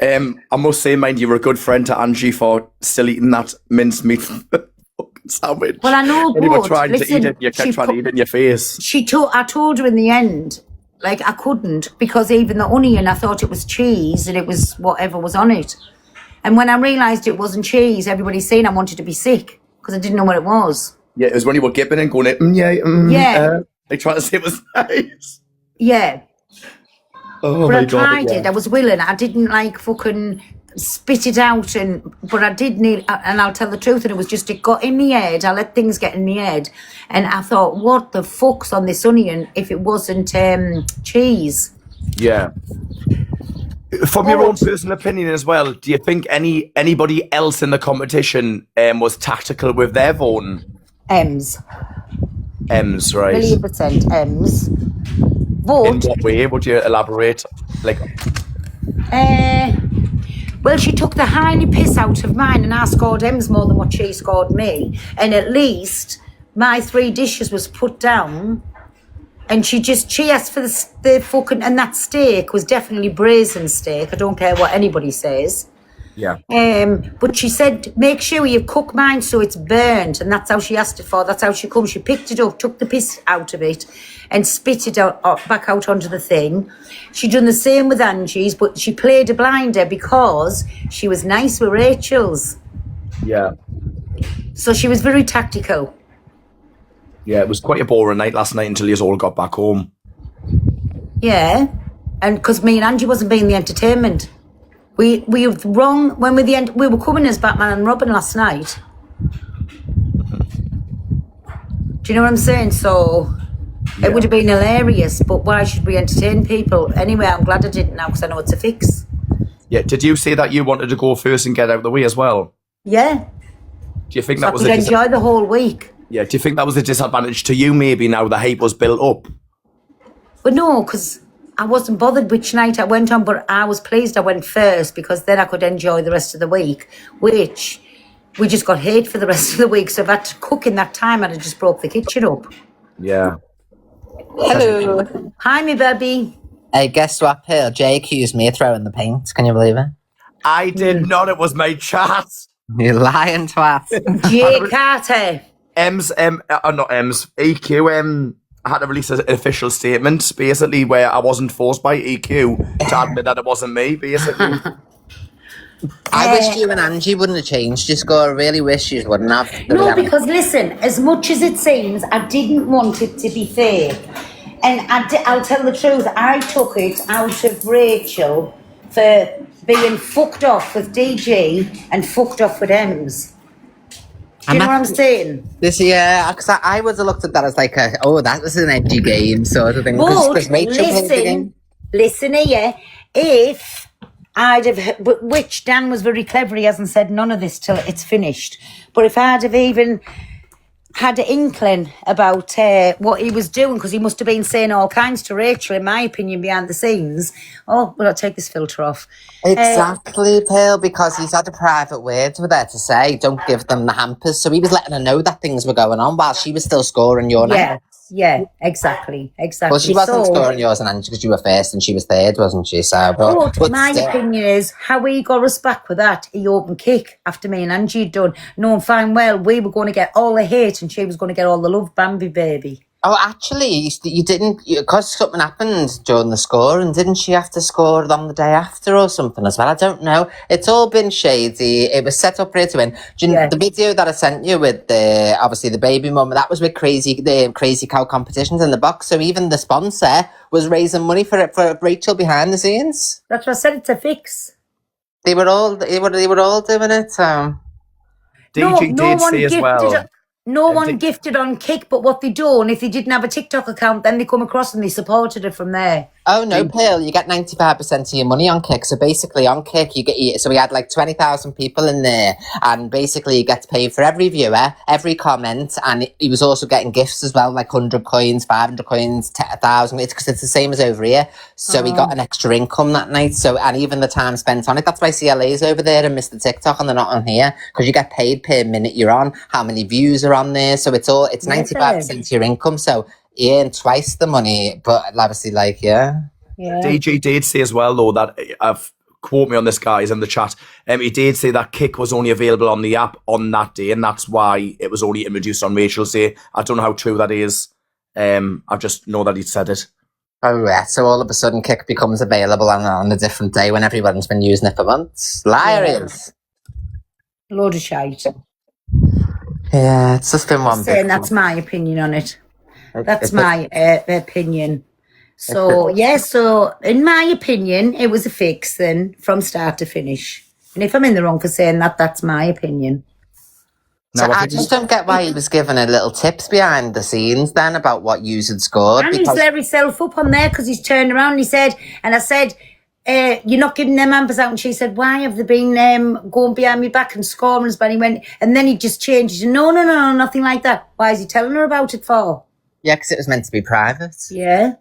I must say, mind you, were a good friend to Angie for still eating that mincemeat sandwich. Well, I know, when you were but trying listen, to eat it, you kept trying to eat it in your face. I told her in the end, like I couldn't, because even the onion, I thought it was cheese and it was whatever was on it. And when I realised it wasn't cheese, everybody's saying I wanted to be sick because I didn't know what it was. Yeah, it was when you were gipping and going, like trying to say it was nice. Yeah. Oh, but my I God, tried yeah. it. I was willing. I didn't like fucking spit it out, but I did need, and I'll tell the truth, and it was just, it got in my head. I let things get in my head. And I thought, what the fuck's on this onion if it wasn't cheese? Yeah. From your own personal opinion as well, do you think anybody else in the competition was tactical with their voting? Ems, right. 1,000,000% Ems. But, in what way? Would you elaborate? Like, well, she took the highly piss out of mine, and I scored Ems more than what she scored me. And at least my 3 dishes was put down. And she asked for the fucking, and that steak was definitely braised steak. I don't care what anybody says. yeah. But she said, make sure you cook mine so it's burnt. And that's how she asked it for. That's how she comes. She picked it up, took the piss out of it and spit it out back out onto the thing. She done the same with Angie's, but she played a blinder because she was nice with Rachel's. Yeah. So she was very tactical. Yeah, it was quite a boring night last night until you all got back home. Yeah, and because me and Angie wasn't being the entertainment. We were wrong when we were coming as Batman and Robin last night. Do you know what I'm saying? So it would have been hilarious, but why should we entertain people? Anyway, I'm glad I didn't now because I know it's a fix. Yeah, did you say that you wanted to go first and get out of the way as well? Yeah. Do you think So that I was could enjoy the whole week. Yeah, do you think that was a disadvantage to you maybe now the hype was built up? But no, because I wasn't bothered which night I went on, but I was pleased I went first because then I could enjoy the rest of the week, which we just got hate for the rest of the week. So if I had to cook in that time, I'd have just broke the kitchen up. Yeah. Hello. Hi, me baby. Hey, guess what, Pearl? Jay accused me of throwing the paint. Can you believe it? I did not. It was my chat. You lying twat. Jay Carter. Not Ems. EQ had to release an official statement, basically, where I wasn't forced by EQ to admit that it wasn't me, basically. I wish you and Angie wouldn't have changed. Just go, I really wish you wouldn't have. No, because listen, as much as it seems, I didn't want it to be fake. And I'll tell the truth, I took it out of Rachel for being fucked off with DG and fucked off with Ems. Do you know what I'm saying? This year, because I would have looked at that as like that was an edgy game sort of thing. Because But Rachel played the game. listen here, if I'd have, which Dan was very clever, he hasn't said none of this till it's finished, but if I'd have even had an inkling about what he was doing, because he must have been saying all kinds to Rachel, in my opinion, behind the scenes. Oh, well, I'll take this filter off. Exactly, Pearl, because he's had a private word with her to say, don't give them the hampers. So he was letting her know that things were going on while she was still scoring your night. Yeah, exactly. Well, she wasn't scoring yours and Angie because you were first and she was third, wasn't she? So, but my opinion is, how he got us back with that, he open kick after me and Angie had done, knowing fine well we were going to get all the hate and she was going to get all the love, Bambi baby. Oh, actually, you didn't, because something happened during the score, and didn't she have to score it on the day after or something as well? I don't know. It's all been shady. It was set up ready to win. Do you know, the video that I sent you with obviously the baby mum, that was with the crazy cow competitions in the box. So even the sponsor was raising money for Rachel behind the scenes. That's what I said. It's a fix. They were all doing it. DG did say as well. No one gifted on Kick, but what they done, if they didn't have a TikTok account, then they come across and they supported it from there. Oh no, Pearl, you get 95% of your money on Kick. So basically on Kick, so we had like 20,000 people in there, and basically you get paid for every viewer, every comment, and he was also getting gifts as well, like 100 coins, 500 coins, 1,000. It's because it's the same as over here. So he got an extra income that night. So, and even the time spent on it, that's why CLA's over there and Mr. TikTok and they're not on here, because you get paid per minute you're on, how many views are on there. So it's 95% of your income. So he earned twice the money, but obviously, DG did say as well, though, that quote me on this, guys, in the chat. He did say that Kick was only available on the app on that day, and that's why it was only introduced on Rachel's day. I don't know how true that is. I just know that he said it. Oh, yeah. So all of a sudden, Kick becomes available on a different day when everyone's been using it for months. Liars. Load of shite. Yeah, it's just been one big. That's my opinion on it. That's my opinion. So, so in my opinion, it was a fix then from start to finish. And if I'm in the wrong for saying that, that's my opinion. So I just don't get why he was giving her little tips behind the scenes then about what yous had scored. And he's let himself up on there because he's turned around and he said, and I said, you're not giving them hampers out. And she said, why have they been going behind me back and scoring us? But he went, and then he just changed it. No, nothing like that. Why is he telling her about it for? Yeah, because it was meant to be private. Yeah.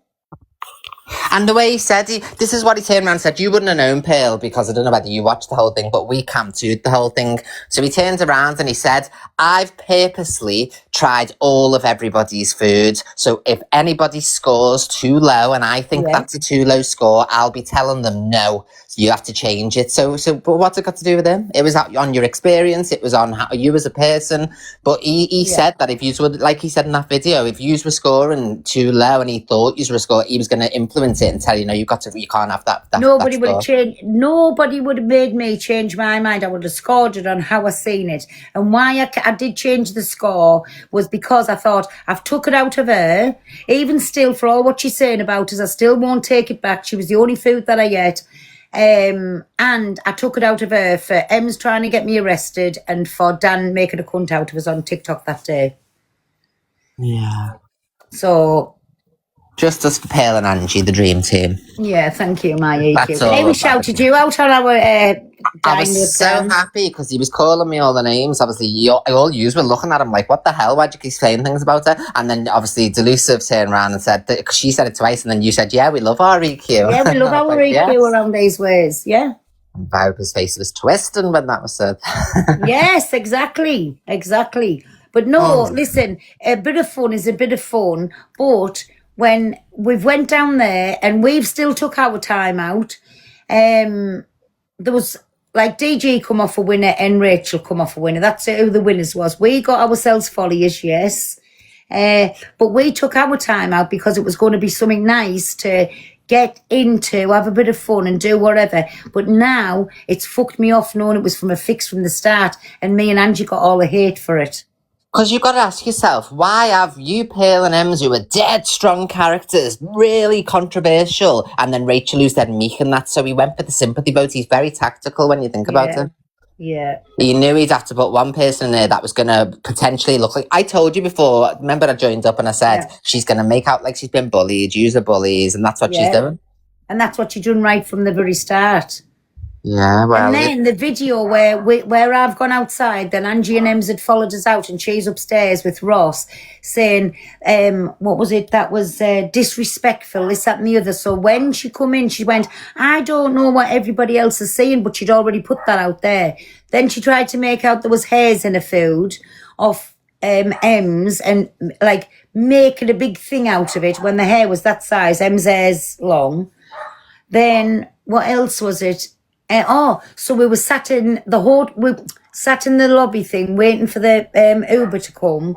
And the way he said, this is what he turned around and said, you wouldn't have known, Pearl, because I don't know whether you watched the whole thing, but we camped the whole thing. So he turned around and he said, I've purposely tried all of everybody's food. So if anybody scores too low and I think that's a too low score, I'll be telling them no. You have to change it. So, but what's it got to do with him? It was on your experience. It was on how you as a person. But he said that if you would, like he said in that video, if you were scoring too low and he thought you were scoring, he was going to influence it and tell you, no, you can't have that. Nobody would have changed. Nobody would have made me change my mind. I would have scored it on how I seen it. And why I did change the score was because I thought I've took it out of her. Even still, for all what she's saying about us, I still won't take it back. She was the only food that I ate. And I took it out of her for Ems trying to get me arrested and for Dan making a cunt out of us on TikTok that day. Yeah. So. Justice for Pearl and Angie, the dream team. Yeah, thank you, my EQ. That's all Hey, we shouted you out on our I was so happy because he was calling me all the names. Obviously, all yous were looking at him like, what the hell? Why'd you keep saying things about her? And then obviously Delusive turned around and said, because she said it twice, and then you said, yeah, we love our EQ. Yeah, we love our EQ around these ways, yeah. And Viper's face was twisting when that was said. Yes, exactly. But no, listen, a bit of fun is a bit of fun, but when we've went down there and we've still took our time out, there was like DG come off a winner and Rachel come off a winner. That's who the winners was. We got ourselves follies, yes. But we took our time out because it was going to be something nice to get into, have a bit of fun and do whatever. But now it's fucked me off knowing it was from a fix from the start and me and Angie got all the hate for it. Because you've got to ask yourself, why have you, Pearl and Ems, who are dead strong characters, really controversial, and then Rachel, who's dead meek and that, so he went for the sympathy vote. He's very tactical when you think about it. Yeah. He knew he'd have to put one person in there that was going to potentially look like... I told you before, remember I joined up and I said, she's going to make out like she's been bullied, use the bullies, and that's what she's doing. And that's what she's done right from the very start. Yeah, well... And then the video where I've gone outside, then Angie and Ems had followed us out and she's upstairs with Ross saying, what was it? That was disrespectful, this, that and the other. So when she come in, she went, I don't know what everybody else is saying, but she'd already put that out there. Then she tried to make out there was hairs in her food of Ems and like making a big thing out of it when the hair was that size, Ems' hair's long. Then what else was it? So we were sat in the lobby thing waiting for the Uber to come,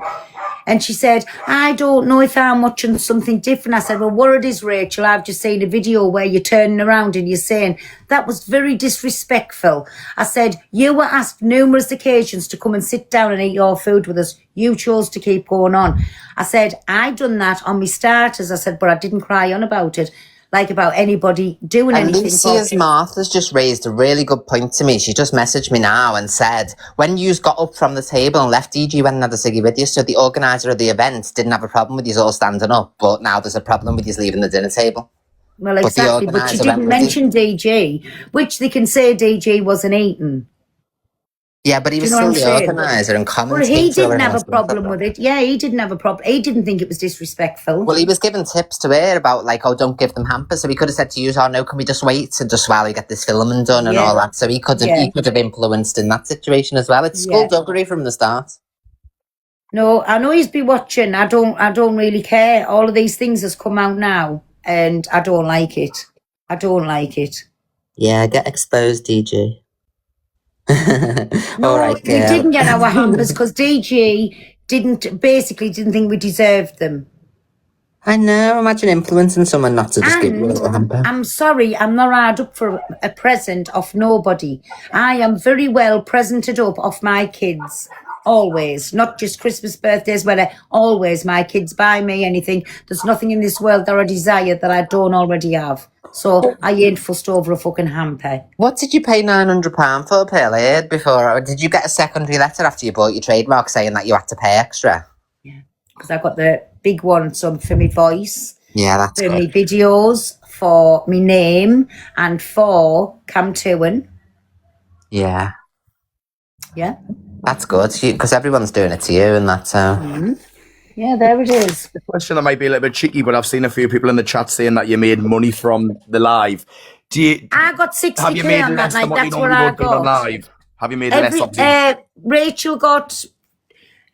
and she said, I don't know if I'm watching something different. I said, well, what it is, Rachel, I've just seen a video where you're turning around and you're saying that was very disrespectful. I said, you were asked numerous occasions to come and sit down and eat your food with us. You chose to keep going on. I said, I done that on my starters. I said, but I didn't cry on about it. Like about anybody doing and anything. Lucia's Martha's just raised a really good point to me. She just messaged me now and said, when you got up from the table and left, DG went and had a ciggy with you, so the organiser of the event didn't have a problem with you all standing up, but now there's a problem with you leaving the dinner table. Well, exactly, but she didn't mention DG, which they can say DG wasn't eating. Yeah, but he was still the organiser and commentator. Well, he didn't have a problem with it. Yeah, he didn't have a problem. He didn't think it was disrespectful. Well, he was giving tips to her about, like, oh, don't give them hampers. So he could have said to you, oh, no, can we just wait and just while you get this filming done and all that. So he could have influenced in that situation as well. It's skullduggery from the start. No, I know he's been watching. I don't really care. All of these things has come out now, and I don't like it. I don't like it. Yeah, get exposed, DG. No, we didn't get our hampers because DG didn't think we deserved them. I know. Imagine influencing someone not to just give you a little hamper. I'm sorry, I'm not hard up for a present off nobody. I am very well presented up off my kids. Always, not just Christmas, birthdays, where always my kids buy me anything. There's nothing in this world that I desire that I don't already have. So I ain't fussed over a fucking hamper. What did you pay £900 for, Pearl? I heard before. Did you get a secondary letter after you bought your trademark saying that you had to pay extra? Yeah, because I got the big one, some for my voice. Yeah, that's for good. me videos, for my name, and for Cam Tewin. Yeah. Yeah. That's good, because everyone's doing it to you and that's... Yeah, there it is. The question that might be a little bit cheeky, but I've seen a few people in the chat saying that you made money from the live. I got 60k on that night. That's what I got. Live? Have you made less of it? Rachel got,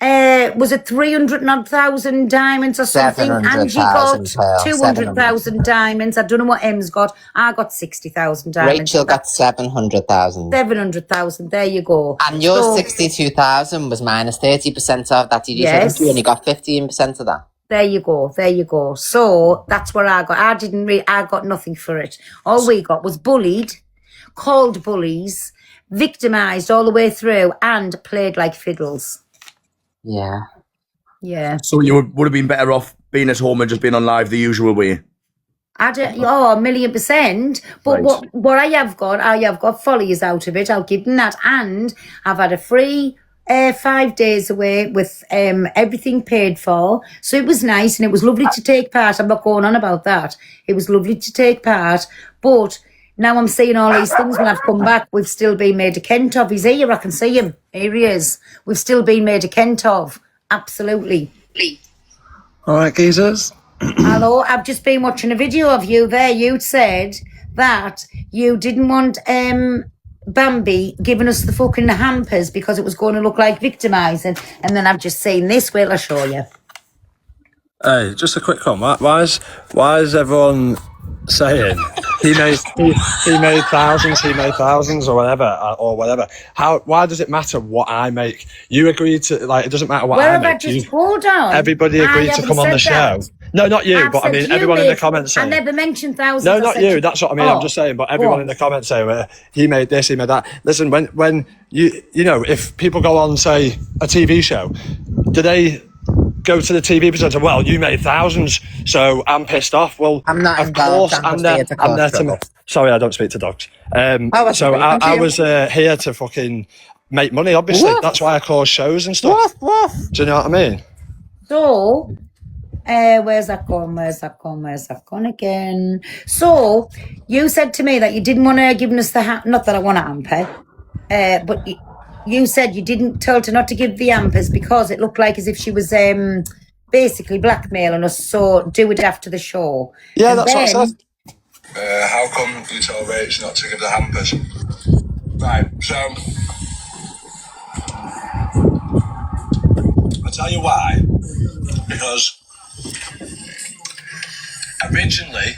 was it 300,000 diamonds or something? Angie got 200,000 diamonds. I don't know what Em's got. I got 60,000 diamonds. Rachel got 700,000. 700,000. There you go. And your 62,000 was minus 30% of that. Did you say you only got 15% of that? There you go. There you go. So that's what I got. I got nothing for it. All we got was bullied, called bullies, victimised all the way through, and played like fiddles. Yeah. Yeah. So you would have been better off being at home and just being on live the usual way? A 1,000,000%. But what I have got followers out of it. I'll give them that. And I've had a free 5 days away with everything paid for. So it was nice and it was lovely to take part. I'm not going on about that. It was lovely to take part. But now I'm seeing all these things when I've come back. We've still been made a Kent of. He's here. I can see him. Here he is. We've still been made a Kent of. Absolutely. All right, geezers. Hello. I've just been watching a video of you there. You said that you didn't want Bambi giving us the fucking hampers because it was going to look like victimising. And then I've just seen this. Wait, I'll show you. Hey, just a quick one. Why is everyone saying he made thousands or whatever? Why does it matter what I make? You agreed to, like, it doesn't matter what I make. Hold on. Everybody agreed to come on the show. No, not you, I've but I said mean you, everyone in the babe. comments I saying. never mentioned thousands. No, I not said you. That's what I mean. I'm just saying, but everyone in the comments saying he made this, he made that. Listen, when you know, if people go on say a TV show, do they go to the TV presenter? Well, you made thousands, so I'm pissed off. Well, I'm not of involved. course, I'm just here to cause trouble. Sorry, I don't speak to dogs. that's So right, I thank you. was here to fucking make money. Obviously, Woof. that's why I cause shows and stuff. Woof, woof. Do you know what I mean? So, where's that gone? Where's that gone? Where's that gone again? So, you said to me that you didn't want to give us the not that I want to amper, but you said you didn't tell her not to give the ampers because it looked like as if she was basically blackmailing us. So do it after the show. Yeah, And that's what I then- said. How come you told Rach not to give the hampers? Right, so I'll tell you why. Because originally,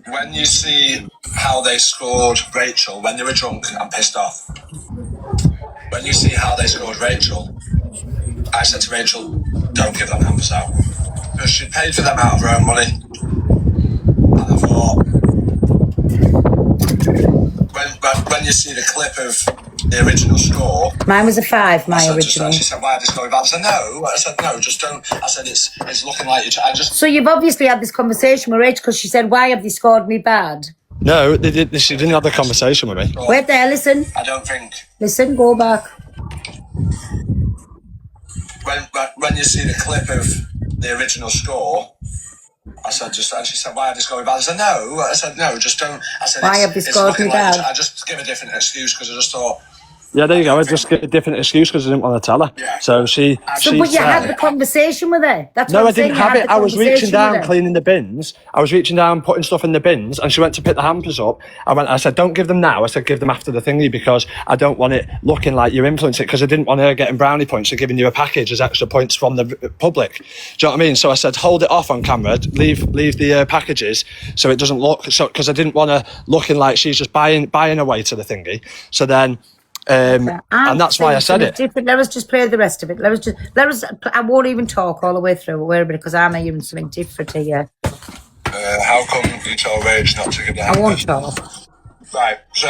when you see how they scored Rachel when they were drunk and pissed off, when you see how they scored Rachel, I said to Rachel, don't give them hampers out. Because she paid for them out of her own money. And I thought, when you see the clip of the original score, Mine was a 5, my I original. she said, why are they scoring bad? I said, no. I said, no, just don't. I said, it's looking like you. I just. So you've obviously had this conversation with Rach because she said, why have they scored me bad? No, she didn't have the conversation with me. Wait there, listen. I don't think. Listen, go back. When you see the clip of the original score, I said, and she said, why are they scoring bad? I said, no. I said, no, just don't. I said, Why have they scored me bad? I just give a different excuse because I just thought. Yeah, there you go. I just get a different excuse because I didn't want to tell her. Yeah. So she So, but you had the conversation with her. That's No, what I I'm saying. didn't You have had it. the I was reaching conversation down, with her. cleaning the bins. I was reaching down, putting stuff in the bins, and she went to pick the hampers up. I said, don't give them now. I said, give them after the thingy because I don't want it looking like you're influencing it because I didn't want her getting brownie points or giving you a package as extra points from the public. Do you know what I mean? So I said, hold it off on camera, leave the packages so it doesn't look, because I didn't want her looking like she's just buying away to the thingy. So then, and that's why I said it. Let us just play the rest of it. Let us. I won't even talk all the way through because I'm hearing something different here. How come you told Rach not to give the I hampers? won't talk. Right, so.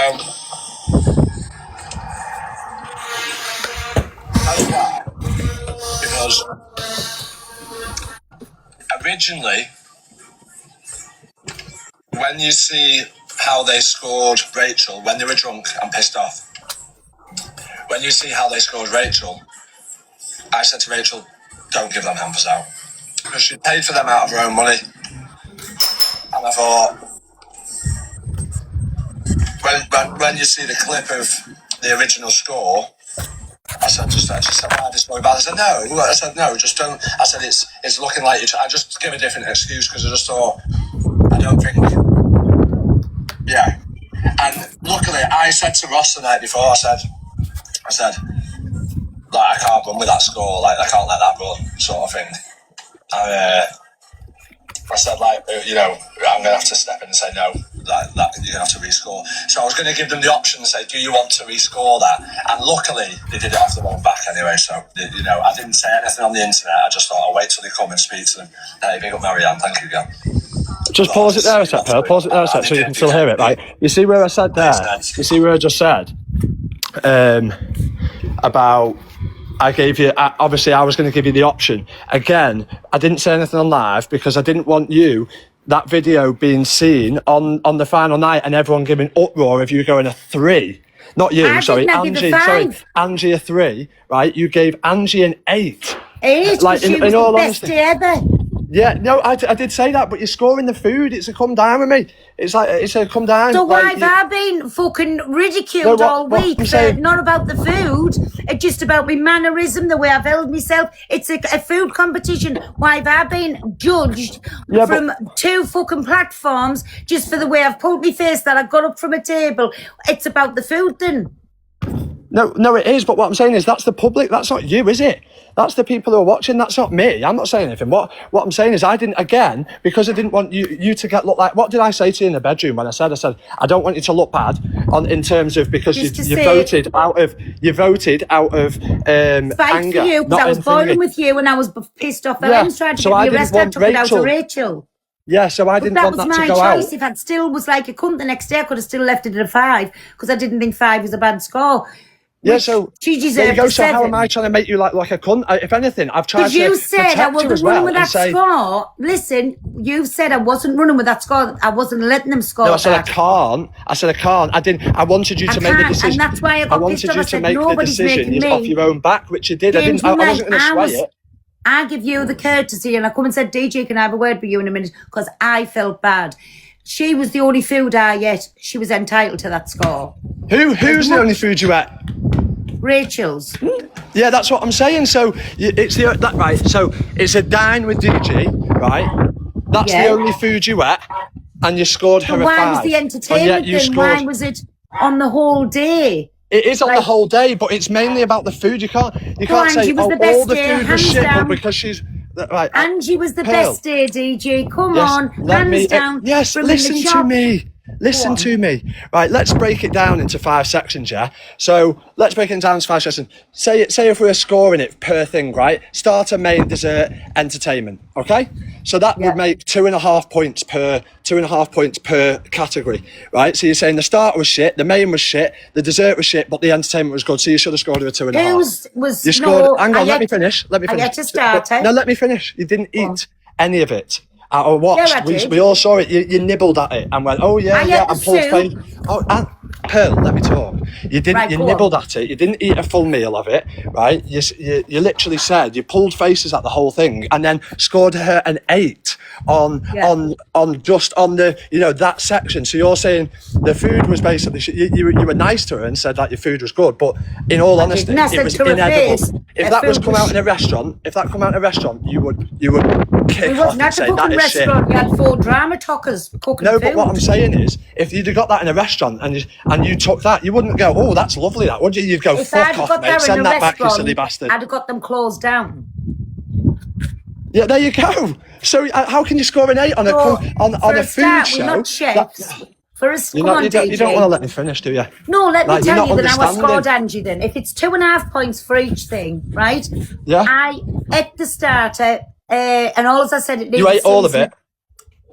Tell you why. Because originally, when you see how they scored Rachel when they were drunk and pissed off, when you see how they scored Rachel, I said to Rachel, don't give them hampers out. Because she paid for them out of her own money. And I thought, when you see the clip of the original score, I said, she said, why are they scoring bad? I said, no. I said, no, just don't. I said, it's looking like you. I just give a different excuse because I just thought, I don't think. Yeah. And luckily, I said to Ross the night before, I said, like, I can't run with that score, like, I can't let that run, sort of thing. And I said, like, you know, I'm going to have to step in and say, no, that you're going to have to rescore. So I was going to give them the option and say, do you want to rescore that? And luckily, they did it off their own back anyway. So, you know, I didn't say anything on the internet. I just thought, I'll wait till they come and speak to them. Hey, big up Marianne, thank you again. Just pause it there a sec, Pearl. Pause it there a sec so you can still hear it, right? You see where I said there? You see where I just said? About... I gave you, obviously I was going to give you the option. Again, I didn't say anything on live because I didn't want that video being seen on the final night and everyone giving uproar of you going a 3. Not you, Angie a 3, right? You gave Angie an 8. 8, like, she was the best day ever. Yeah, no, I did say that, but you're scoring the food. It's a come down with me. It's a come down. So why have I been fucking ridiculed all week? Not about the food. It's just about my mannerism, the way I've held myself. It's a food competition. Why have I been judged from 2 fucking platforms just for the way I've pulled my face that I got up from a table? It's about the food then. No, it is. But what I'm saying is that's the public. That's not you, is it? That's the people who are watching. That's not me. I'm not saying anything. What I'm saying is I didn't, again, because I didn't want you to look like, what did I say to you in the bedroom when I said, I don't want you to look bad in terms of, because you voted out of Spite anger. for you, because I was boiling with you and I was pissed off that Em's tried to so get I me didn't arrested. I want took it out to Rachel. Rachel. Yeah, so I didn't want That that was to my go choice. out. If I still was like a cunt the next day, I could have still left it at a 5 because I didn't think 5 was a bad score. Yeah, so she deserved there you go. a So how 7. am I trying to make you like a cunt? If anything, I've tried Because to you said I protect you wasn't as running well with and that say, score. Listen, you said I wasn't running with that score. I wasn't letting them score. no, I said that. I can't. I didn't. I wanted you to make the decision. And that's why I got pissed wanted off. you I to said, make the nobody's decision making me. off your own back, which you did. James, I wasn't going to sway it. I give you the courtesy and I come and said, DJ, can I have a word with you in a minute? Because I felt bad. She was the only food I ate. She was entitled to that score. Who's the only food you ate? Rachel's. Yeah, that's what I'm saying. So it's right. So it's a dine with DG, right? That's the only food you ate, and you scored her But a 5. why was the entertainment thing? Why was it on the whole day? It is on the whole day, but it's mainly about the food. You can't say, was oh, the best all the day, food was hands shit, but down. because she's right. Angie was the Pearl. best day, DJ. Come Yes, on, let hands me, down. yes, from listen the to shop. me. Listen to me. Right, let's break it down into 5 sections, yeah? So let's break it down into 5 sections. Say if we were scoring it per thing, right? Starter, main, dessert, entertainment. Okay? So that would make 2.5 points per category. Right? So you're saying the starter was shit, the main was shit, the dessert was shit, but the entertainment was good. So you should have scored her a 2.5. You scored hang on, let me finish. Let me finish. I get a starter. No, let me finish. You didn't eat any of it. I watched. Yeah, I did. We all saw it. You nibbled at it and went, "Oh yeah, I ate and the pulled soup. face." Oh, and Pearl, let me talk. You didn't. Right, you go nibbled at it. You didn't eat a full meal of it, right? You literally said you pulled faces at the whole thing and then scored her an 8 on just on the that section. So you're saying the food was basically you were nice to her and said that your food was good, but in all honesty, it was inedible. If that was come out in a restaurant, you would kick We off wasn't and at say the that fucking is shit. restaurant. You had 4 drama talkers cooking No, food. but what I'm saying is, if you'd have got that in a restaurant and you took that, you wouldn't go, "Oh, that's lovely," that would you? You'd go, If I'd "Fuck have off, got mate! that in Send a that back, you restaurant, silly bastard." I'd have got them closed down. Yeah, there you go. So how can you score an 8 on For a a food start, show? we're not chefs. For us, You come on, don't DJ. want to let me finish, do you? No, let me Like, you're tell not you that I was scored understanding. Angie then. If it's 2.5 points for each thing, right? Yeah. I ate the starter, and all as I said, it needed You ate all of it.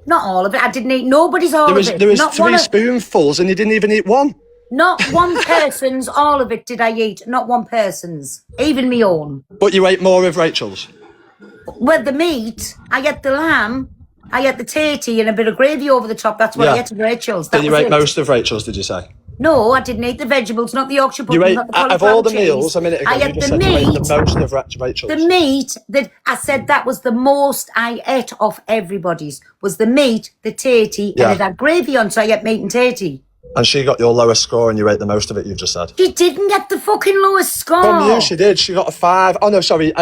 Not all of it. I didn't eat nobody's all of it. There was Not 3 spoonfuls, and you didn't even eat one. Not one person's. All of it did I eat. Not one person's. Even me own. But you ate more of Rachel's. With the meat, I ate the lamb, I ate the tatty and a bit of gravy over the top. That's what I Yeah. ate of Rachel's. That Did you was ate it. most of Rachel's? Did you say? No, I didn't eat the vegetables, not the Yorkshire pudding, You ate not the out of all the cauliflower cheese. meals a minute ago. I You ate just the said you ate meat. the most of Rachel's. The meat that I said that was the most I ate of everybody's was the meat, the tatty, Yeah. and it had gravy on, so I ate meat and tatty. And she got your lowest score, and you ate the most of it. You've just said. She didn't get the fucking lowest score. From you, she did. She got a 5. Oh no, sorry.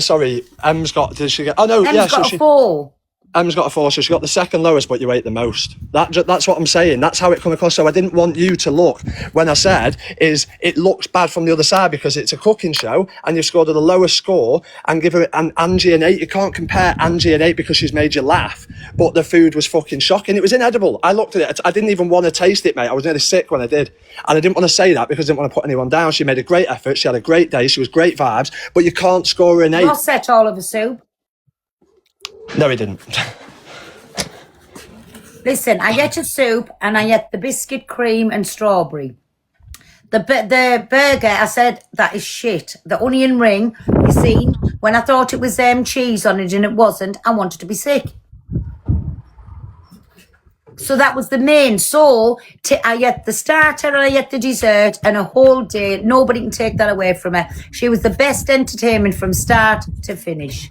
Sorry. Em's got. Did she get? Oh no, Em's yeah. got So a 4. Em's got a 4, so she got the second lowest, but you ate the most. That's what I'm saying. That's how it come across. So I didn't want you to look when I said is it looks bad from the other side because it's a cooking show and you've scored the lowest score and give her an Angie an 8. You can't compare Angie an 8 because she's made you laugh, but the food was fucking shocking. It was inedible. I looked at it. I didn't even want to taste it, mate. I was nearly sick when I did, and I didn't want to say that because I didn't want to put anyone down. She made a great effort. She had a great day. She was great vibes, but you can't score an 8. Ross ate all of the soup. No, he didn't. Listen, I ate a soup and I ate the biscuit, cream and strawberry. The burger, I said, that is shit. The onion ring, you see, when I thought it was cheese on it and it wasn't, I wanted to be sick. So that was the main. So I ate the starter and I ate the dessert and a whole day. Nobody can take that away from her. She was the best entertainment from start to finish.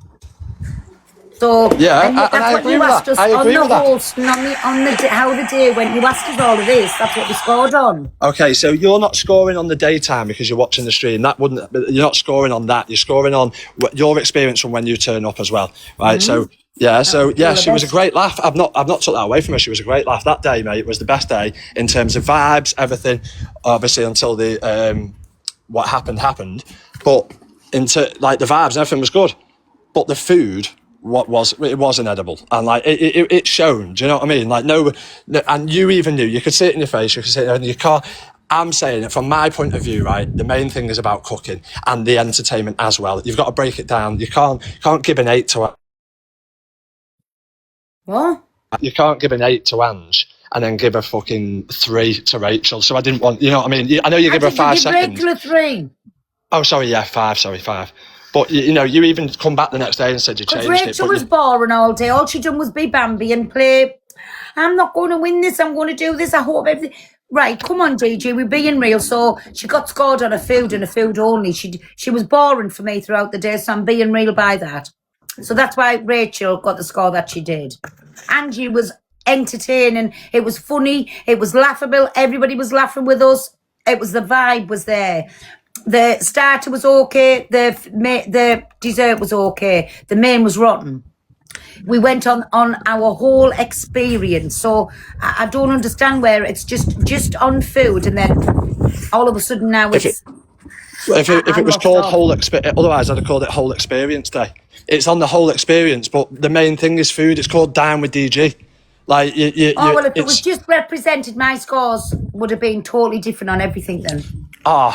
So Yeah, and and that's I what agree you with asked that. us I on agree the with that. host and on the how the day went. You asked us all of this. That's what we scored on. Okay, so you're not scoring on the daytime because you're watching the stream. You're not scoring on that. You're scoring on your experience from when you turn up as well, right? So Yeah, so yeah, all the she was a best. great laugh. I've not took that away from her. She was a great laugh. That day, mate, was the best day in terms of vibes, everything. Obviously, until the what happened, but into like the vibes and everything was good. But the food, it was inedible, and like it shown. Do you know what I mean? Like no, and you even knew. You could see it in your face. You could see it, and you can't. I'm saying it from my point of view, right? The main thing is about cooking and the entertainment as well. You've got to break it down. You can't give an 8 to. What? You can't give an 8 to Ange and then give a fucking 3 to Rachel. So I didn't want, you know what I mean? I know you give her 5 seconds. Rachel a 3. Oh, sorry, yeah, 5. Sorry, 5. But you know, you even come back the next day and said you changed it. Rachel was boring all day. All she done was be Bambi and play. I'm not going to win this. I'm going to do this. I hope everything. Right, come on, Gigi. We're being real. So she got scored on her food and her food only. She was boring for me throughout the day. So I'm being real by that. So that's why Rachel got the score that she did. Angie was entertaining. It was funny. It was laughable. Everybody was laughing with us. It was the vibe was there. The starter was okay. The dessert was okay. The main was rotten. We went on our whole experience. So I don't understand where it's just on food and then all of a sudden now it's... If it was called whole experience, otherwise I'd have called it whole experience day. It's on the whole experience, but the main thing is food. It's called Dine with DG. Like well, if it was just represented, my scores would have been totally different on everything then. Oh,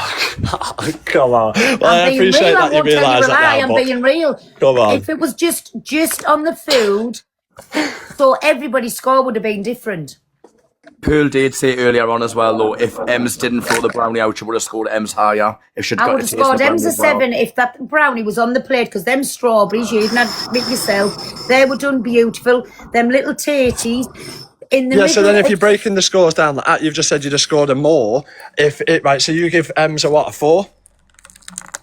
come on. Well, I appreciate that you realise that now, I'm being real. Come on. If it was just on the food, so everybody's score would have been different. Pearl did say earlier on as well, though, if Ems didn't throw the brownie out, she would have scored Ems higher. If she'd I got would have scored Ems a 7 if that brownie was on the plate, because them strawberries, you even had it yourself, they were done beautiful. Them little taties in the middle. So then if you're breaking the scores down like that, you've just said you'd have scored a more. Right, so you give Ems a 4?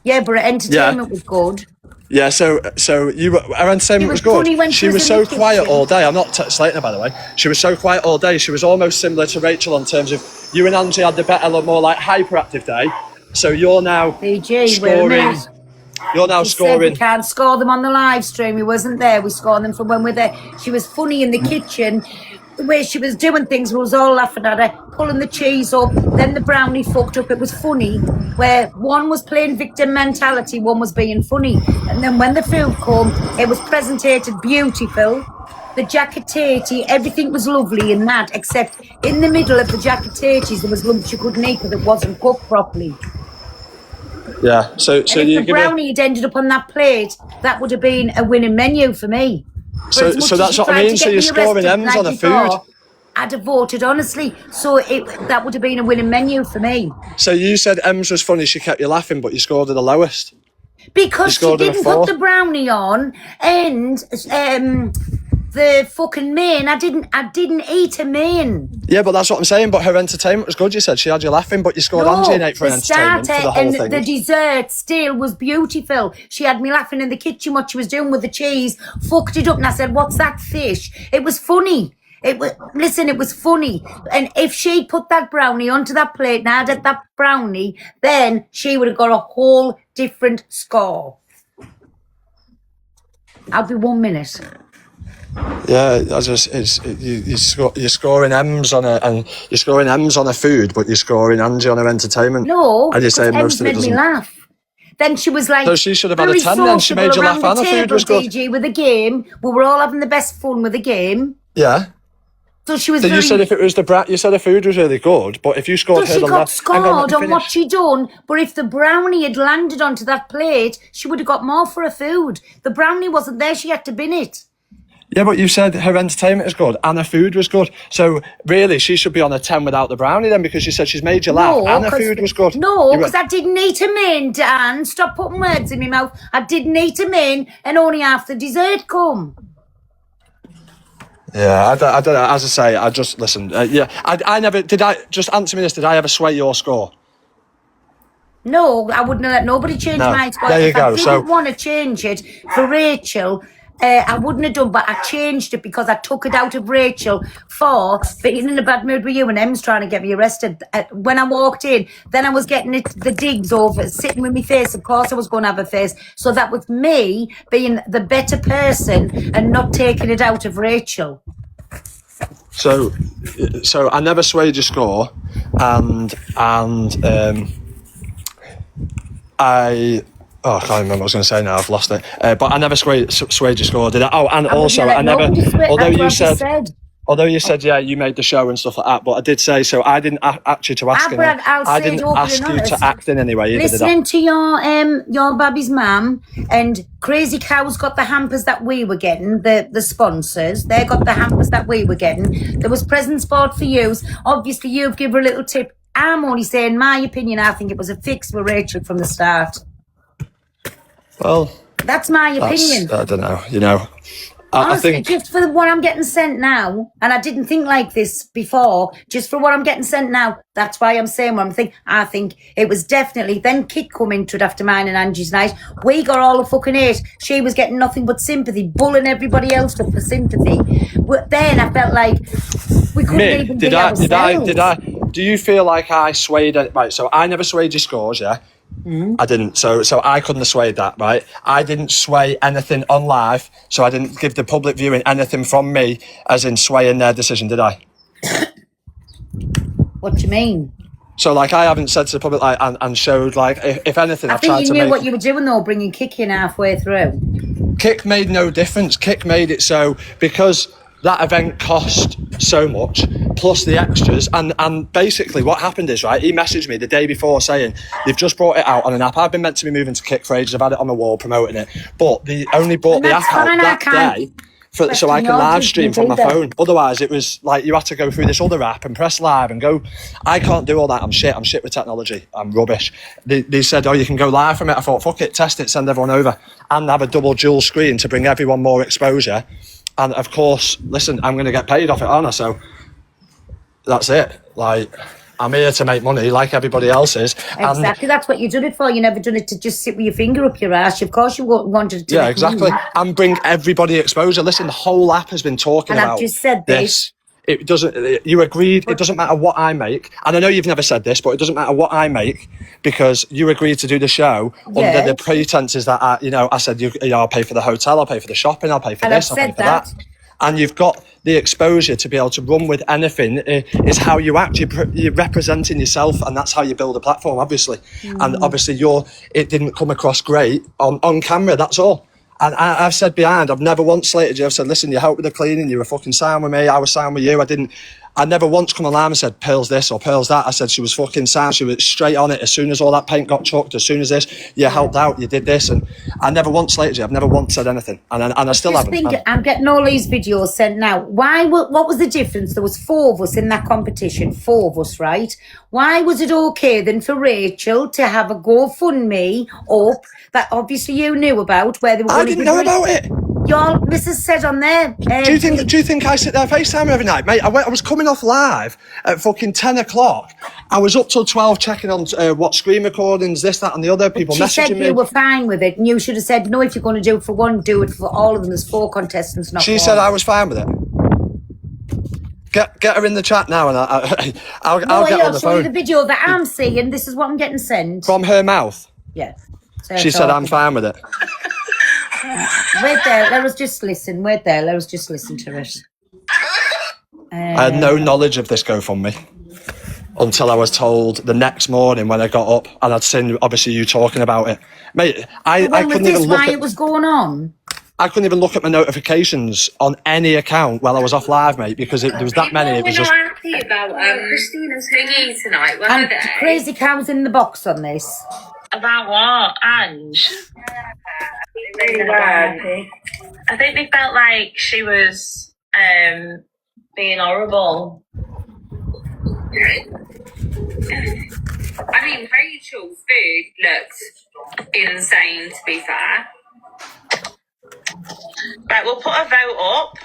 Yeah, but her entertainment was good. Yeah, so her entertainment was good. She was so quiet all day. I'm not slating her, by the way. She was so quiet all day. She was almost similar to Rachel in terms of you and Angie had the better, more like hyperactive day. So you're now scoring. You're now scoring. We can't score them on the live stream. He wasn't there. We score them from when we're there. She was funny in the kitchen. The way she was doing things, we was all laughing at her, pulling the cheese up. Then the brownie fucked up. It was funny, where one was playing victim mentality, one was being funny. And then when the food came, it was presented beautiful. The jacketati, everything was lovely in that, except in the middle of the jacketatis, there was lumps you couldn't eat because it wasn't cooked properly. Yeah, so and if the brownie had ended up on that plate, that would have been a winning menu for me. So that's what I mean. So you're scoring M's on the food. I'd have voted honestly. So that would have been a winning menu for me. So you said M's was funny. She kept you laughing, but you scored her the lowest. Because she didn't put the brownie on, and the fucking main. I didn't eat a main. Yeah, but that's what I'm saying. But her entertainment was good. You said she had you laughing, but you scored Angie an 8 for entertainment for the whole thing. The dessert still was beautiful. She had me laughing in the kitchen what she was doing with the cheese, fucked it up, and I said, "What's that fish?" It was funny. It was funny. And if she put that brownie onto that plate and added that brownie, then she would have got a whole different score. I'll be 1 minute. Yeah, you're scoring M's on a food, but you're scoring Angie on her entertainment. No, and you're saying most of it doesn't. Me laugh. Then she was like, so she should have had a 10. Then she made you laugh, and the food was good. DG with a game, we were all having the best fun with the game. Yeah. So she was. So you said if it was you said the food was really good, but if you scored her she got scored on what she done. But if the brownie had landed onto that plate, she would have got more for her food. The brownie wasn't there; she had to bin it. Yeah, but you said her entertainment is good and her food was good. So really, she should be on a 10 without the brownie then, because you said she's made you laugh and her food was good. No, because I didn't eat a main, Dan. Stop putting words in my mouth. I didn't eat a main and only half the dessert come. Yeah, I don't know. As I say, I just listen. I never did. Just answer me this: did I ever sway your score? No, I wouldn't have let nobody change my score. There you go. I didn't want to change it for Rachel. I wouldn't have done, but I changed it because I took it out of Rachel for being in a bad mood with you and Em's trying to get me arrested. When I walked in, then I was getting the digs over, sitting with my face. Of course I was going to have a face. So that was me being the better person and not taking it out of Rachel. So I never swayed your score, and I can't remember what I was going to say now. I've lost it. But I never swayed your score, did I? Oh, and also I never. Although you said yeah, you made the show and stuff like that, but I did say so. I didn't actually to ask. I didn't ask you to act in any way. Either, listening to your Babby's mum and Crazy Cows got the hampers that we were getting. The sponsors, they got the hampers that we were getting. There was presents bought for you. Obviously, you've given her a little tip. I'm only saying my opinion. I think it was a fix for Rachel from the start. Well, that's my opinion. I don't know. You know. Honestly, I think just for what I'm getting sent now, and I didn't think like this before, just for what I'm getting sent now, that's why I'm saying what I'm thinking. I think it was definitely, then Kit come into it after mine and Angie's night. We got all the fucking hate. She was getting nothing but sympathy, bullying everybody else up for sympathy. But then I felt like we couldn't even be ourselves. Do you feel like I swayed it? Right, so I never swayed your scores, yeah? I didn't, so I couldn't have swayed that, right? I didn't sway anything on live, so I didn't give the public viewing anything from me, as in swaying their decision, did I? What do you mean? So, like, I haven't said to the public, like, and showed, like, if anything, I've tried to I think you knew what you were doing, though, bringing Kick in halfway through. Kick made no difference. Kick made it so, because that event cost so much, plus the extras, and basically what happened is, right, he messaged me the day before saying, they've just brought it out on an app. I've been meant to be moving to Kick for ages, I've had it on the wall promoting it, but they only brought the app out that day so I can live stream from my phone. Otherwise it was like you had to go through this other app and press live and go. I can't do all that. I'm shit with technology. I'm rubbish. They said, oh, you can go live from it. I thought, fuck it, test it, send everyone over, and have a double dual screen to bring everyone more exposure. And of course, listen, I'm going to get paid off it, aren't I? So that's it. Like, I'm here to make money like everybody else is. Exactly, that's what you done it for. You never done it to just sit with your finger up your ass. Of course you wanted to. Yeah, exactly. And bring everybody exposure. Listen, the whole app has been talking about I've just said this. It doesn't, you agreed, it doesn't matter what I make. And I know you've never said this, but it doesn't matter what I make because you agreed to do the show under the pretenses that, I said, I'll pay for the hotel, I'll pay for the shopping, I'll pay for this, I'll pay for that. And you've got the exposure to be able to run with anything is how you act. You're representing yourself, and that's how you build a platform, obviously. And obviously it didn't come across great on camera, that's all. And I've said behind, I've never once slated you. I've said, listen, you helped with the cleaning, you were fucking sound with me, I was sound with you. I never once come online and said, Pearl's this or Pearl's that. I said she was fucking sound, she was straight on it. As soon as all that paint got chucked, as soon as this, you helped out, you did this. And I never once slated you, I've never once said anything. And I still haven't. I'm getting all these videos sent now. What was the difference? There was 4 of us in that competition, 4 of us, right? Why was it okay then for Rachel to have a GoFundMe up that obviously you knew about where they were going to I didn't know about it. Your missus said on there. Do you think I sit there FaceTime every night, mate? I was coming off live at fucking 10 o'clock. I was up till 12 checking on what screen recordings, this, that, and the other. People messaging me. She said you were fine with it, and you should have said no. If you're going to do it for one, do it for all of them. There's 4 contestants, not She said I was fine with it. Get her in the chat now, and I'll get on the phone. Show you the video that I'm seeing. This is what I'm getting sent from her mouth. Yeah. She said I'm fine with it. Wait there, let us just listen. Wait there, let us just listen to it. I had no knowledge of this GoFundMe until I was told the next morning when I got up, and I'd seen obviously you talking about it, mate. I couldn't even look at it was going on. I couldn't even look at my notifications on any account while I was off live, mate, because there was that many. It was just happy about Christina's thingy tonight. And Crazy Cows in the box on this. About what, Ange? I think they felt like she was being horrible. I mean, Rachel's food looked insane, to be fair. Right, we'll put a vote up.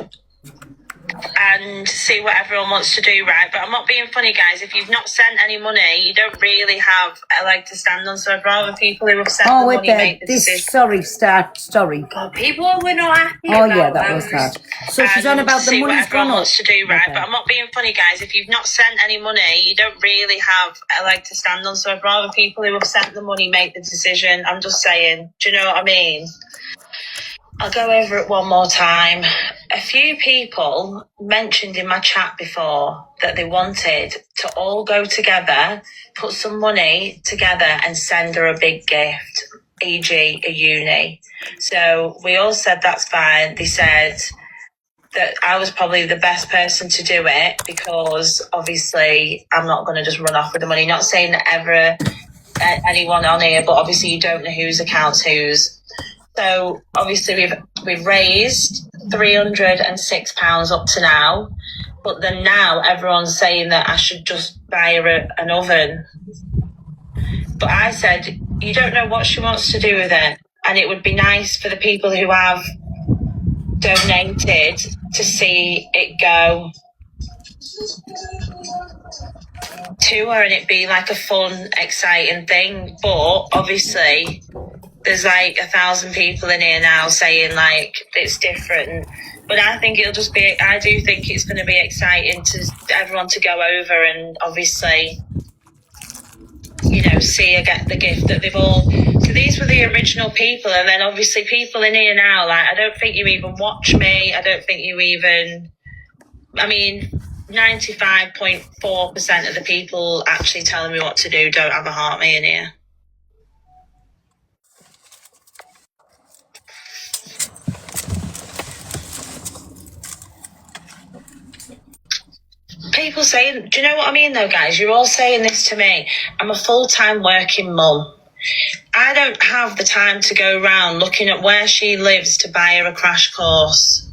and see what everyone wants to do, right? But I'm not being funny, guys. If you've not sent any money, you don't really have a leg to stand on. So I'd rather people who have sent the wait money there. make the decision. Sorry. God, people were not happy Oh, about yeah, that was that. So she's on And about the see what money's everyone gone up. wants to do, right? Okay. But I'm not being funny, guys. If you've not sent any money, you don't really have a leg to stand on. So I'd rather people who have sent the money make the decision. I'm just saying. Do you know what I mean? I'll go over it one more time. A few people mentioned in my chat before that they wanted to all go together, put some money together and send her a big gift, e.g. a uni. So we all said that's fine. They said that I was probably the best person to do it because obviously I'm not going to just run off with the money. Not saying that ever anyone on here, but obviously you don't know whose account's whose. So obviously we've raised £306 up to now, but then now everyone's saying that I should just buy her an oven. But I said, you don't know what she wants to do with it, and it would be nice for the people who have donated to see it go to her and it be like a fun, exciting thing. But obviously there's like 1,000 people in here now saying like it's different. But I think it'll just be, I do think it's going to be exciting to everyone to go over and obviously, you know, see her get the gift that they've all. So these were the original people, and then obviously people in here now, like, I don't think you even watch me. I don't think you even, I mean, 95.4% of the people actually telling me what to do don't have a heart me in here. People saying, do you know what I mean though, guys? You're all saying this to me. I'm a full-time working mum. I don't have the time to go around looking at where she lives to buy her a crash course.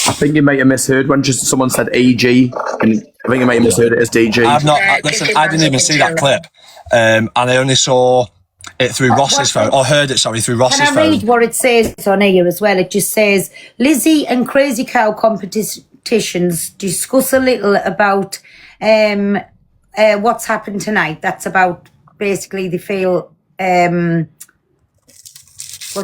I think you might have misheard when just someone said AG, and I think you might have misheard it as DG. I've not. Listen, I didn't even see that clip, and I only saw it through Ross's phone, or heard it, sorry, through Ross's Can I phone. read what it says on here as well? It just says, Lizzie and Crazy Cow competitions discuss a little about what's happened tonight. That's about, basically, they feel, what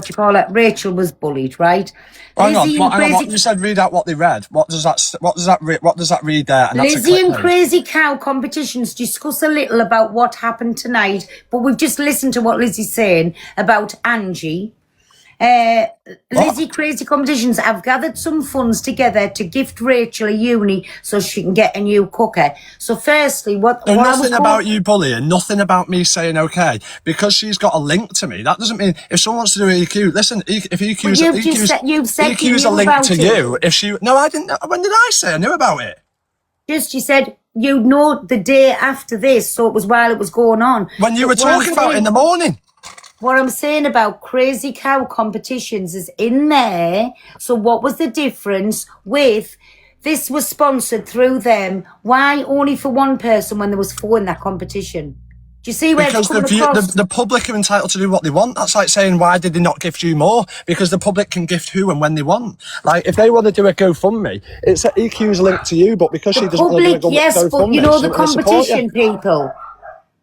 do you call it? Rachel was bullied, right? Hang on, Lizzie what, and hang on, Crazy- what you said, read out what they read. What does that read there? And that's a Lizzie clip and note. Crazy Cow competitions discuss a little about what happened tonight, but we've just listened to what Lizzie's saying about Angie. Lizzie Crazy competitions have gathered some funds together to gift Rachel a uni so she can get a new cooker. So firstly, No, what I was nothing about you bullying, nothing about me saying okay. Because she's got a link to me, that doesn't mean if someone wants to do EQ, listen, if EQ's, But you've said you EQ's a knew link about to it. you, if she, no, I didn't, when did I say I knew about it? Just, you said you know the day after this, so it was while it was going on. When you were But what I'm talking about it in saying- the morning. What I'm saying about Crazy Cow competitions is in there. So what was the difference with this was sponsored through them? Why only for one person when there was 4 in that competition? Do you see where Because it's coming across? the public are entitled to do what they want. That's like saying, why did they not gift you more? Because the public can gift who and when they want. Like, if they want to do a GoFundMe, it's at EQ's link to you, but because she The doesn't want to public, do a yes, GoFundMe, but you know she the doesn't wanna support you. competition people.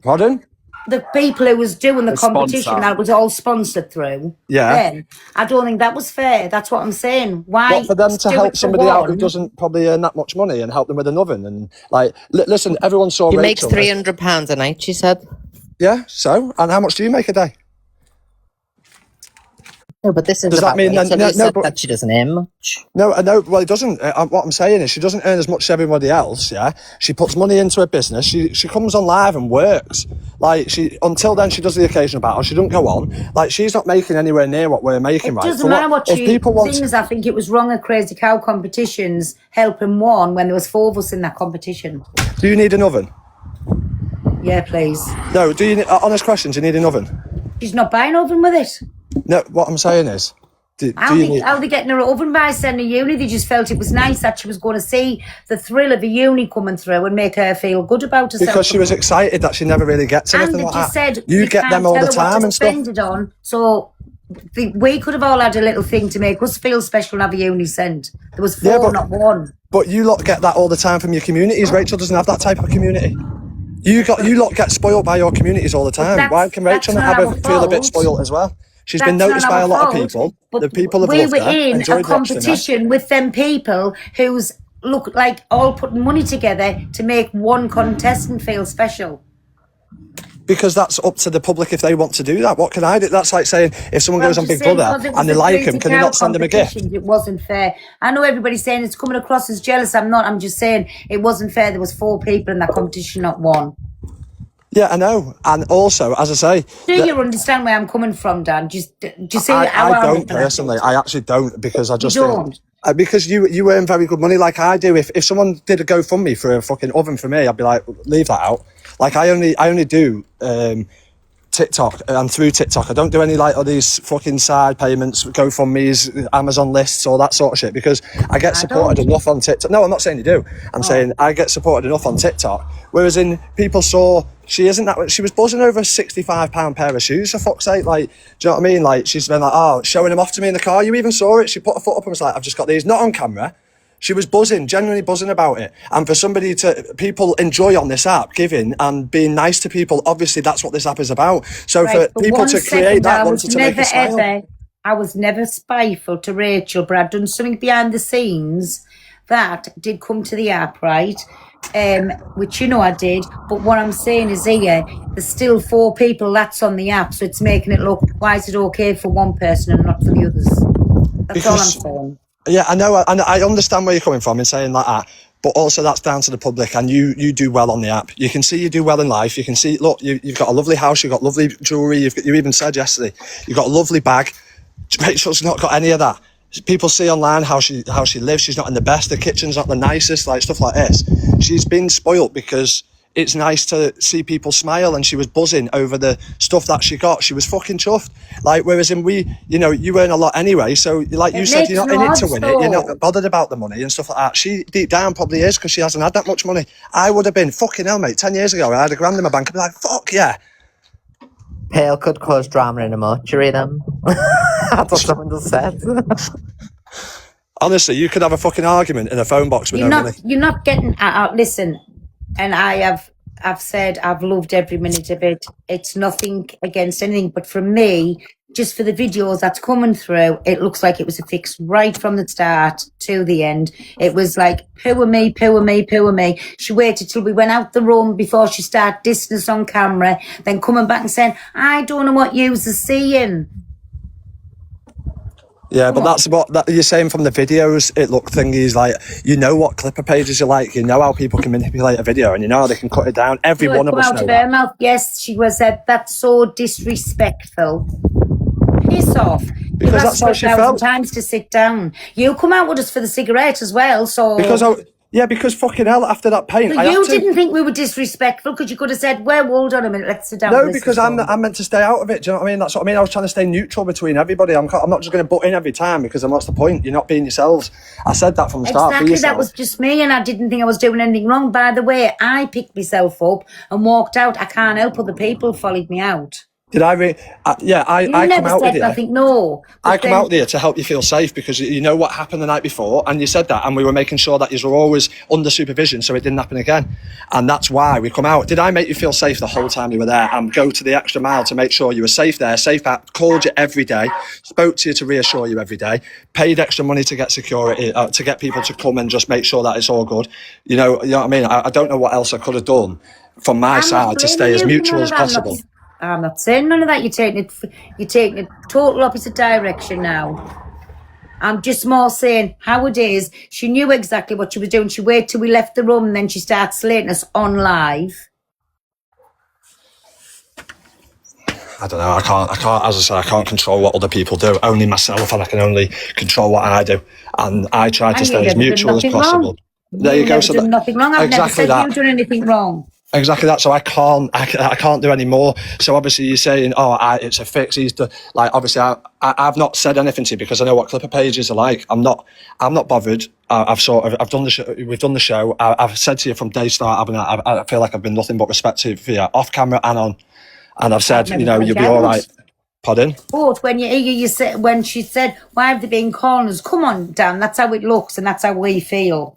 Pardon? The people who was doing the The sponsor. competition, that was all sponsored through. Yeah. Then I don't think that was fair. That's what I'm saying. Why? What, for them to do help it for somebody out who one? doesn't probably earn that much money and help them with an oven? And like, listen, everyone saw He makes Rachel. £300 a night, she said. Yeah, so? And how much do you make a day? No, but this is Does that about mean Rachel, then- who no, said but- that she doesn't earn much. No, well, it doesn't. What I'm saying is she doesn't earn as much as everybody else, yeah? She puts money into her business. She comes on live and works. Like, until then, she does the occasional battle. She doesn't go on. Like, she's not making anywhere near what we're making, It right? doesn't For matter what if she people want thinks. I think it was wrong at Crazy Cow competitions helping one when there was 4 of us in that competition. Do you need an oven? Yeah, please. No, do you? Honest question. Do you need an oven? She's not buying an oven with it. No. What I'm saying is, How they getting her oven by sending uni? They just felt it was nice that she was going to see the thrill of a uni coming through and make her feel good about herself. Because she was excited that she never really gets anything and they like just that. said You get can't them all tell the her what time to and stuff. spend it on. So we could have all had a little thing to make us feel special and have a uni sent. There was 4, not 1. But you lot get that all the time from your communities. Rachel doesn't have that type of community. You lot get spoiled by your communities all the time. Why can Rachel not feel a bit spoiled as well? She's been noticed by a lot of people. The people have loved her. We were in a enjoyed watching her. competition with them people who's look like all putting money together to make one contestant feel special. Because that's up to the public if they want to do that. What can I do? That's like saying if someone goes on Big Brother and they like him, can you not send them a gift? It wasn't fair. I know everybody's saying it's coming across as jealous. I'm not. I'm just saying it wasn't fair. There was 4 people in that competition, not 1. Yeah, I know. And also, as I say... Do you understand where I'm coming from, Dan? Do you see how I don't personally. I actually don't, because I just don't. think... Because you earn very good money like I do. If someone did a GoFundMe for a fucking oven for me, I'd be like, leave that out. Like, I only do TikTok, and through TikTok, I don't do any like all these fucking side payments, GoFundMes, Amazon lists, all that sort of shit, because I get supported enough on TikTok. No, I'm not saying you do. I'm saying I get supported enough on TikTok. Whereas people saw she was buzzing over a £65 pair of shoes, for fuck's sake. Like, do you know what I mean? Like, she's been like, showing them off to me in the car. You even saw it. She put her foot up and was like, I've just got these, not on camera. She was buzzing, genuinely buzzing about it. And for people enjoy on this app, giving and being nice to people, obviously that's what this app is about. So for people to create that, wanted to make a smile. I was never spiteful to Rachel, but I'd done something behind the scenes that did come to the app, right? Which I did. But what I'm saying is here, there's still 4 people that's on the app, so it's making it look, why is it okay for one person and not for the others? That's all I'm saying. Yeah, I know, and I understand where you're coming from in saying like that, but also that's down to the public, and you do well on the app. You can see you do well in life. You can see, look, you've got a lovely house, you've got lovely jewellery, you even said yesterday, you've got a lovely bag. Rachel's not got any of that. People see online how she lives. She's not in the best, the kitchen's not the nicest, like stuff like this. She's been spoilt because it's nice to see people smile, and she was buzzing over the stuff that she got. She was fucking chuffed. Like, whereas you earn a lot anyway, so like you said, you're not in it to win it. You're not bothered about the money and stuff like that. She deep down probably is, because she hasn't had that much money. I would have been, fucking hell, mate, 10 years ago, I had £1,000 in my bank, I'd be like, fuck yeah. Pale could cause drama in a mortuary then. That's what someone just said. Honestly, you could have a fucking argument in a phone box with no money. You're not getting... listen, and I've said I've loved every minute of it. It's nothing against anything, but for me, just for the videos that's coming through, it looks like it was a fix right from the start to the end. It was like, poo me, poo me, poo me. She waited till we went out the room before she started dissing us on camera, then coming back and saying, I don't know what yous are seeing. Yeah, but that's what you're saying from the videos. It looked thingies like, what clipper pages are like, how people can manipulate a video, and how they can cut it down. Every one of us know that. Mouth. Yes, she was said, that's so disrespectful. Piss off. Because that's how she felt. Times to sit down. You come out with us for the cigarette as well, so... Because fucking hell, after that paint, you didn't think we were disrespectful, because you could have said, well, hold on a minute, let's sit down. No, because I'm meant to stay out of it, do you know what I mean? That's what I mean. I was trying to stay neutral between everybody. I'm not just going to butt in every time, because then what's the point? You're not being yourselves. I said that from the start. Exactly, that was just me, and I didn't think I was doing anything wrong. By the way, I picked myself up and walked out. I can't help other people followed me out. Did I? I come out with you. Nothing, no. I come out there to help you feel safe, because you know what happened the night before, and you said that, and we were making sure that you were always under supervision, so it didn't happen again. And that's why we come out. Did I make you feel safe the whole time you were there, and go to the extra mile to make sure you were safe there, safe out, called you every day, spoke to you to reassure you every day, paid extra money to get security, to get people to come and just make sure that it's all good. You know what I mean? I don't know what else I could have done from my side to stay as mutual as possible. I'm not saying none of that. You're taking it total opposite direction now. I'm just more saying how it is. She knew exactly what she was doing. She waited till we left the room, and then she started slating us on live. I don't know. I can't. As I said, I can't control what other people do. Only myself, and I can only control what I do. And I try to stay as mutual as possible. There you go. So nothing wrong. I've never said you've done anything wrong. Exactly that. So I can't do any more. So obviously you're saying, it's a fix. Obviously I've not said anything to you because I know what Clipper pages are like. I'm not bothered. I've done the show. We've done the show. I've said to you from day start, I feel like I've been nothing but respect to you for you off camera and on. And I've said, you'll be all right. Pardon? But when you said, when she said, why have they been calling us? Come on, Dan, that's how it looks and that's how we feel.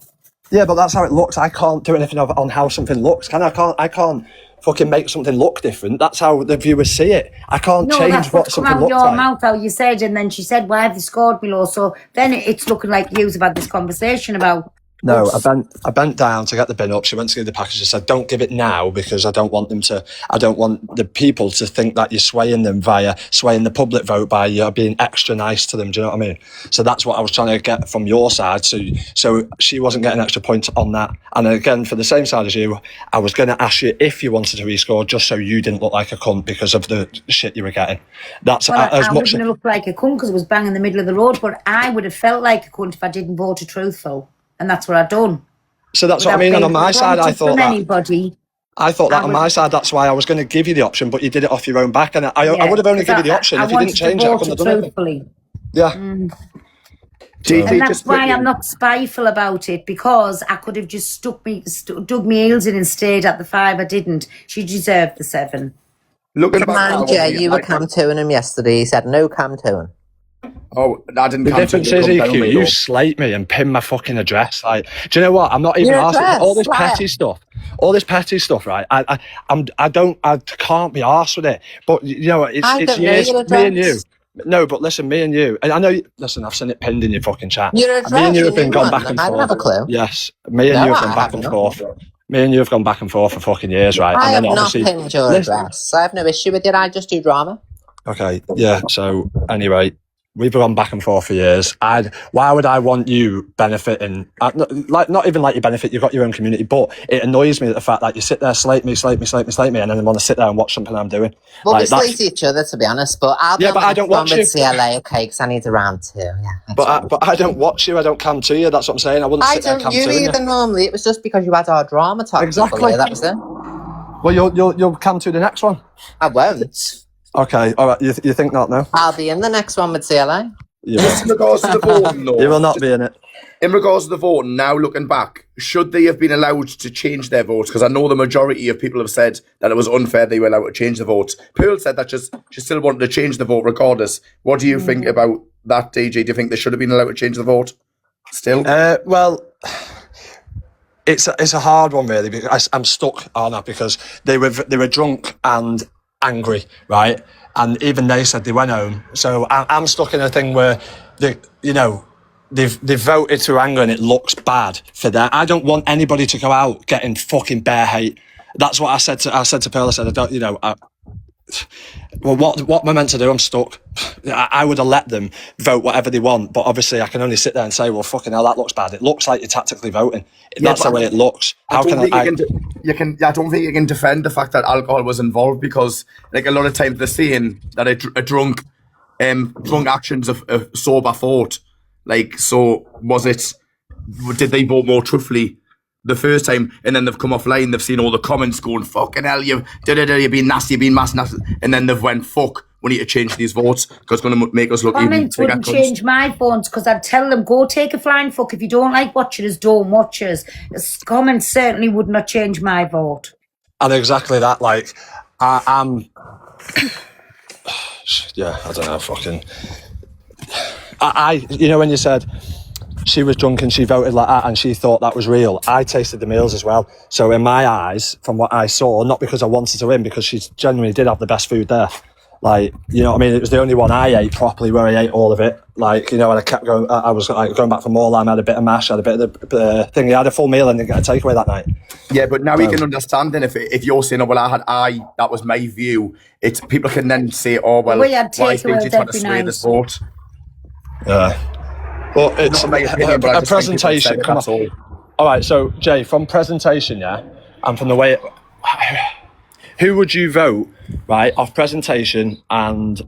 Yeah, but that's how it looks. I can't do anything on how something looks. I can't fucking make something look different. That's how the viewers see it. I can't change what something looks like. No, that's come out your mouth, how you said, and then she said, why have they scored below? So then it's looking like you've had this conversation about. No, I bent down to get the bin up. She went to give the package and said, don't give it now because I don't want the people to think that you're swaying them via swaying the public vote by you being extra nice to them. Do you know what I mean? So that's what I was trying to get from your side. So she wasn't getting extra points on that. And again, for the same side as you, I was going to ask you if you wanted to rescore just so you didn't look like a cunt because of the shit you were getting. That's as I much. wouldn't look like a cunt because it was bang in the middle of the road, but I would have felt like a cunt if I didn't vote a truthful. And that's what I've done. So that's what I mean. And on my side, I thought that. Anybody, I thought that on my side, that's why I was going to give you the option, but you did it off your own back. And I would have only given you the option. If you didn't change it, I couldn't have done it. Yeah. And that's why I'm not spiteful about it, because I could have just dug my heels in and stayed at the 5. I didn't. She deserved the 7. Looking back, Jay, you were cam-toing him yesterday. He said no cam-toing. Oh, I didn't. The difference is, EQ, you slate me and pin my fucking address. Like, do you know what? I'm not even arsed. All this petty stuff, right? I can't be arsed with it. But you know what? It's years. Me and you. No, but listen, me and you, and I know. Listen, I've seen it pinned in your fucking chat. Me and you have been gone back and forth. I don't have a clue. Yes, me and you have gone back and forth. Me and you have gone back and forth for fucking years, right? I have not pinned your address. I have no issue with it. I just do drama. Okay, yeah. So anyway, we've gone back and forth for years. Why would I want you benefiting? Not even like you benefit. You've got your own community, but it annoys me that the fact that you sit there, slate me, and then want to sit there and watch something I'm doing. Well, we slate each other, to be honest. But I'll be on I don't watch you. CLA, okay? Because I need a round 2. Yeah. But I don't watch you. I don't come to you. That's what I'm saying. I wouldn't sit there and come to you. I don't either normally. It was just because you had our drama talk. Exactly. That was it. Well, you'll come to the next one. I won't. Okay, all right. You think not, no? I'll be in the next one with CLA. In regards to the voting, though, you will not be in it. In regards to the voting, now looking back, should they have been allowed to change their votes? Because I know the majority of people have said that it was unfair they were allowed to change the votes. Pearl said that she still wanted to change the vote regardless. What do you think about that, DJ? Do you think they should have been allowed to change the vote? Still? Well, it's a hard one, really, because I'm stuck on that because they were drunk and angry, right? And even they said they went home. So I'm stuck in a thing where they've voted through anger and it looks bad for them. I don't want anybody to go out getting fucking bare hate. That's what I said to Pearl. I said, I don't, well, what am I meant to do? I'm stuck. I would have let them vote whatever they want, but obviously I can only sit there and say, well, fucking hell, that looks bad. It looks like you're tactically voting. That's the way it looks. I don't think you can defend the fact that alcohol was involved, because like a lot of times they're saying that a drunk actions of a sober thought. Like, so did they vote more truthfully the first time, and then they've come offline, they've seen all the comments going, fucking hell, you've been nasty, you've been nasty, and then they've went, fuck, we need to change these votes because it's going to make us look even bigger. Wouldn't change my votes, because I'd tell them, go take a flying fuck. If you don't like watching us, don't watch us. Comments certainly would not change my vote. And exactly that, like, I'm yeah, I don't know, fucking when you said she was drunk and she voted like that and she thought that was real, I tasted the meals as well. So in my eyes, from what I saw, not because I wanted to win, because she genuinely did have the best food there. Like, you know what I mean? It was the only one I ate properly, where I ate all of it. Like, and I kept going, I was like going back for more lamb, I had a bit of mash, I had a bit of the thing. I had a full meal and didn't get a takeaway that night. Yeah, but now you can understand then if you're saying, oh, well, that was my view, it's people can then say, oh, well, we had why did you try to sway this vote? Yeah. Well, it's a presentation. Come on. All right, so Jay, from presentation, yeah, and from the way who would you vote, right, off presentation and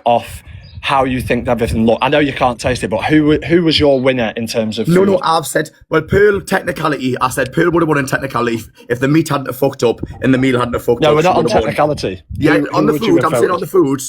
off how you think everything looked. I know you can't taste it, but who was your winner in terms of food? No, I've said, well, Pearl, technicality, I said Pearl would have won in technicality if the meat hadn't have fucked up and the meal hadn't have fucked up. No, we're not she on would have won. technicality. Yeah, Who on the would you food, have I'm saying on voted? the food,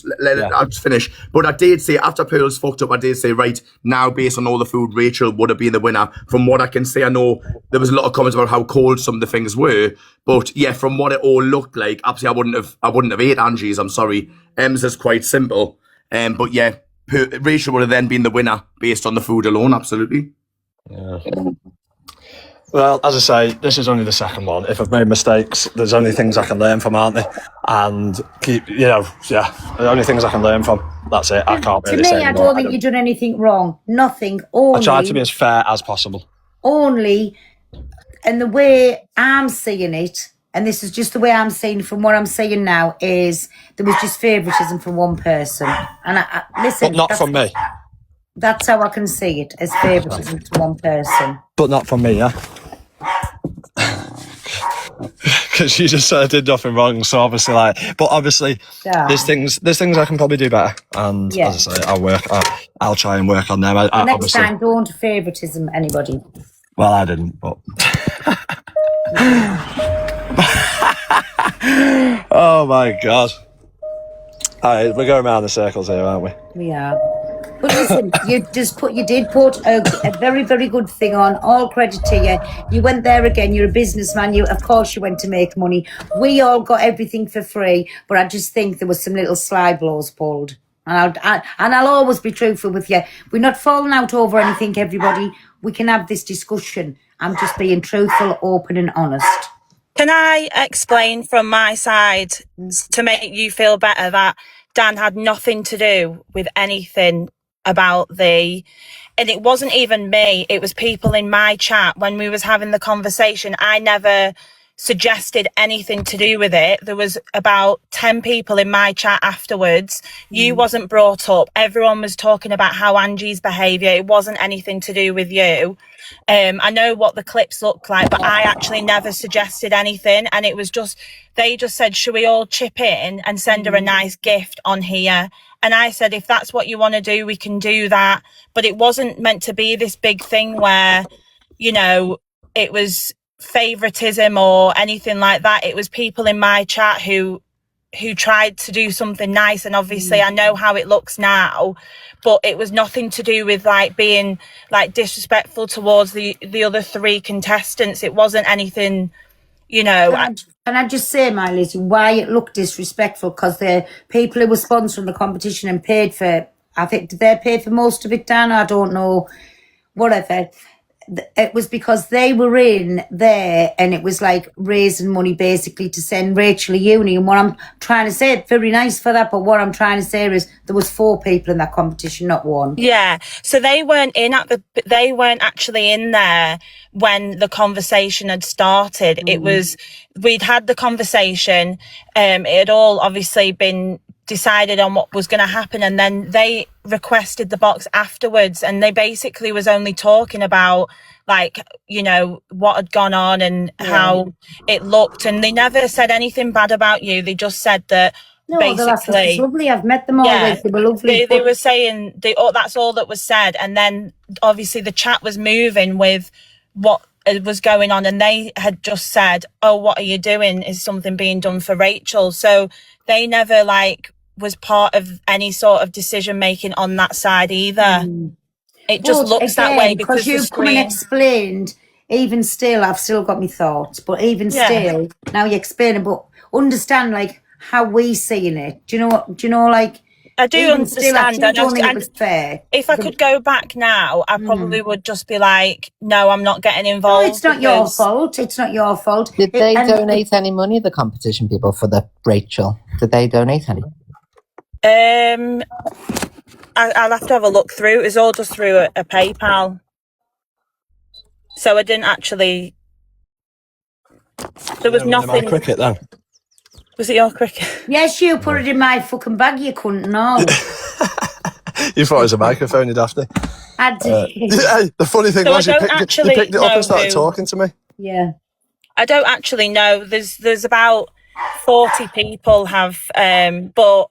I'll just finish. But I did say, after Pearl's fucked up, I did say, right, now based on all the food, Rachel would have been the winner. From what I can say, I know there was a lot of comments about how cold some of the things were. But yeah, from what it all looked like, absolutely I wouldn't have ate Angie's, I'm sorry. Em's is quite simple. But yeah, Rachel would have then been the winner based on the food alone, absolutely. Yeah. Well, as I say, this is only the second one. If I've made mistakes, there's only things I can learn from, aren't there? And the only things I can learn from. That's it. I can't really say To me, I more. don't think you've done anything wrong. Nothing. Only, I try to be as fair as possible. Only, and the way I'm seeing it, and this is just the way I'm seeing from what I'm saying now, is there was just favouritism from one person. And I listen, But not from me. That's how I can see it, as favouritism to one person. But not from me, yeah? Because you just said I did nothing wrong, so obviously, Yeah. there's things I can probably do better, and Yeah. as I say, I'll try and work on them. I Next obviously, time, don't favouritism anybody. well, I didn't, but oh my god! All right, we're going around the circles here, aren't we? We are. But listen, you did put a very, very good thing on. All credit to you. You went there again. You're a businessman. Of course, you went to make money. We all got everything for free, but I just think there was some little sly blows pulled. And I'll always be truthful with you. We're not falling out over anything, everybody. We can have this discussion. I'm just being truthful, open, and honest. Can I explain from my side to make you feel better that Dan had nothing to do with anything about and it wasn't even me, it was people in my chat when we was having the conversation. I never suggested anything to do with it. There was about 10 people in my chat afterwards. You wasn't brought up. Everyone was talking about how Angie's behaviour, it wasn't anything to do with you. I know what the clips look like, but I actually never suggested anything, and it was just, they just said, should we all chip in and send her a nice gift on here? And I said, if that's what you want to do, we can do that. But it wasn't meant to be this big thing where, it was favoritism or anything like that. It was people in my chat who tried to do something nice, and obviously I know how it looks now, but it was nothing to do with being disrespectful towards the other three contestants. It wasn't anything, Can I just say, my Lizzie, why it looked disrespectful? Because the people who were sponsoring the competition and paid for, I think, did they pay for most of it, Dan? I don't know, whatever. It was because they were in there and it was raising money basically to send Rachel a uni. And what I'm trying to say, very nice for that, but what I'm trying to say is there was 4 people in that competition, not 1. Yeah. So they weren't actually in there when the conversation had started. It was, we'd had the conversation. It had all obviously been decided on what was going to happen, and then they requested the box afterwards, and they basically was only talking about what had gone on and how it looked, and they never said anything bad about you. They just said that basically, it's lovely. I've met them all. Yeah, they were lovely. They were saying that's all that was said, and then obviously the chat was moving with what was going on, and they had just said, oh, what are you doing? Is something being done for Rachel? So they never was part of any sort of decision making on that side either. It just looks that way because you've come and explained. Even still, I've still got my thoughts, but even still, now you explain it, but understand how we seeing it. Do you know what? Do you know I do even understand. Still, I don't think it was fair. If I could go back now, I probably would just be no, I'm not getting involved. No, it's not your fault. It's not your fault. Did they donate any money, the competition people, for the Rachel? Did they donate any? I'll have to have a look through. It was all just through a PayPal. So I didn't actually... There was nothing... My cricket, then. Was it your cricket? Yes, you put it in my fucking bag, you couldn't know. You thought it was a microphone, you dafty. I did. The funny thing was you picked it up and started talking to me. Yeah. I don't actually know. There's about 40 people have, but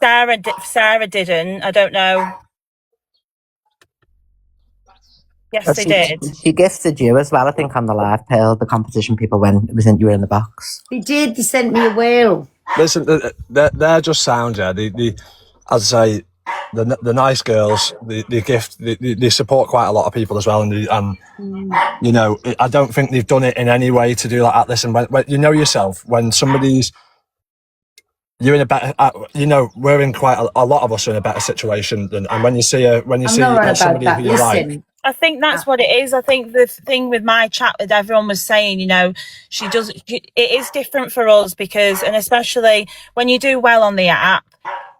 Sarah didn't. I don't know. Yes, But they did. she gifted you as well, I think, on the live Pearl, the competition people when it was in, you were in the box. They did. They sent me a whale. Listen, they're just sound, yeah. As I say, the nice girls, the gift, they support quite a lot of people as well, and you know, I don't think they've done it in any way to do like that. Listen, when you know yourself, when somebody's, you're in a better, you know, we're in quite a lot of us are in a better situation than, and when you see somebody who you like. I think that's what it is. I think the thing with my chat with everyone was saying, you know, it is different for us because, and especially when you do well on the app,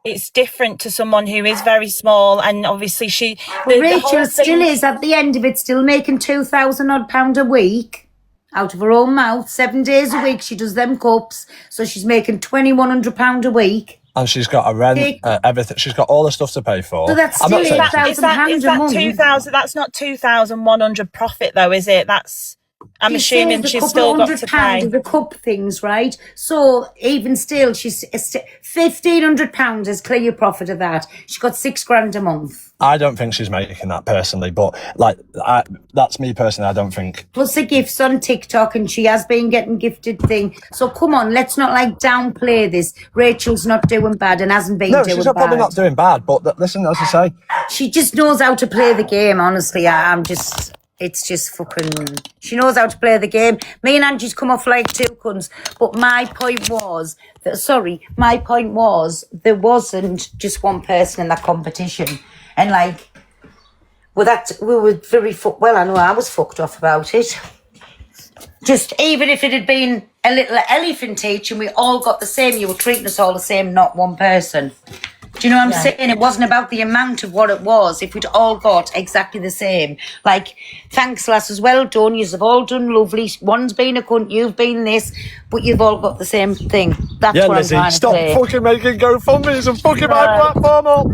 it's different to someone who is very small, and obviously Rachel still is at the end of it, still making £2,000 a week out of her own mouth. 7 days a week she does them cups, so she's making £2,100 a week. And she's got a rent, everything. She's got all the stuff to pay for. So that's still £8,000 a month. 2,000? That's not 2,100 profit though, is it? I'm assuming she's still got to pay. The cup things, right? So even still, she's £1,500 is clear profit of that. She got £6,000 a month. I don't think she's making that personally, but like that's me personally. I don't think. Plus the gifts on TikTok, and she has been getting gifted thing. So come on, let's not like downplay this. Rachel's not doing bad and hasn't been doing bad. No, she's probably not doing bad. But listen, as I say, she just knows how to play the game. Honestly, it's just fucking. She knows how to play the game. Me and Angie's come off like two cunts. But my point was there wasn't just one person in that competition. And like, we were very well, I know I was fucked off about it. Just even if it had been a little elephant each and we all got the same, you were treating us all the same, not one person. Do you know what I'm saying? It wasn't about the amount of what it was. If we'd all got exactly the same. Like, thanks, lasses, well done. You've all done lovely. One's been a cunt, you've been this, but you've all got the same thing. That's what Lizzie, I'm trying to stop say. fucking making GoFundMes and fucking my platform up.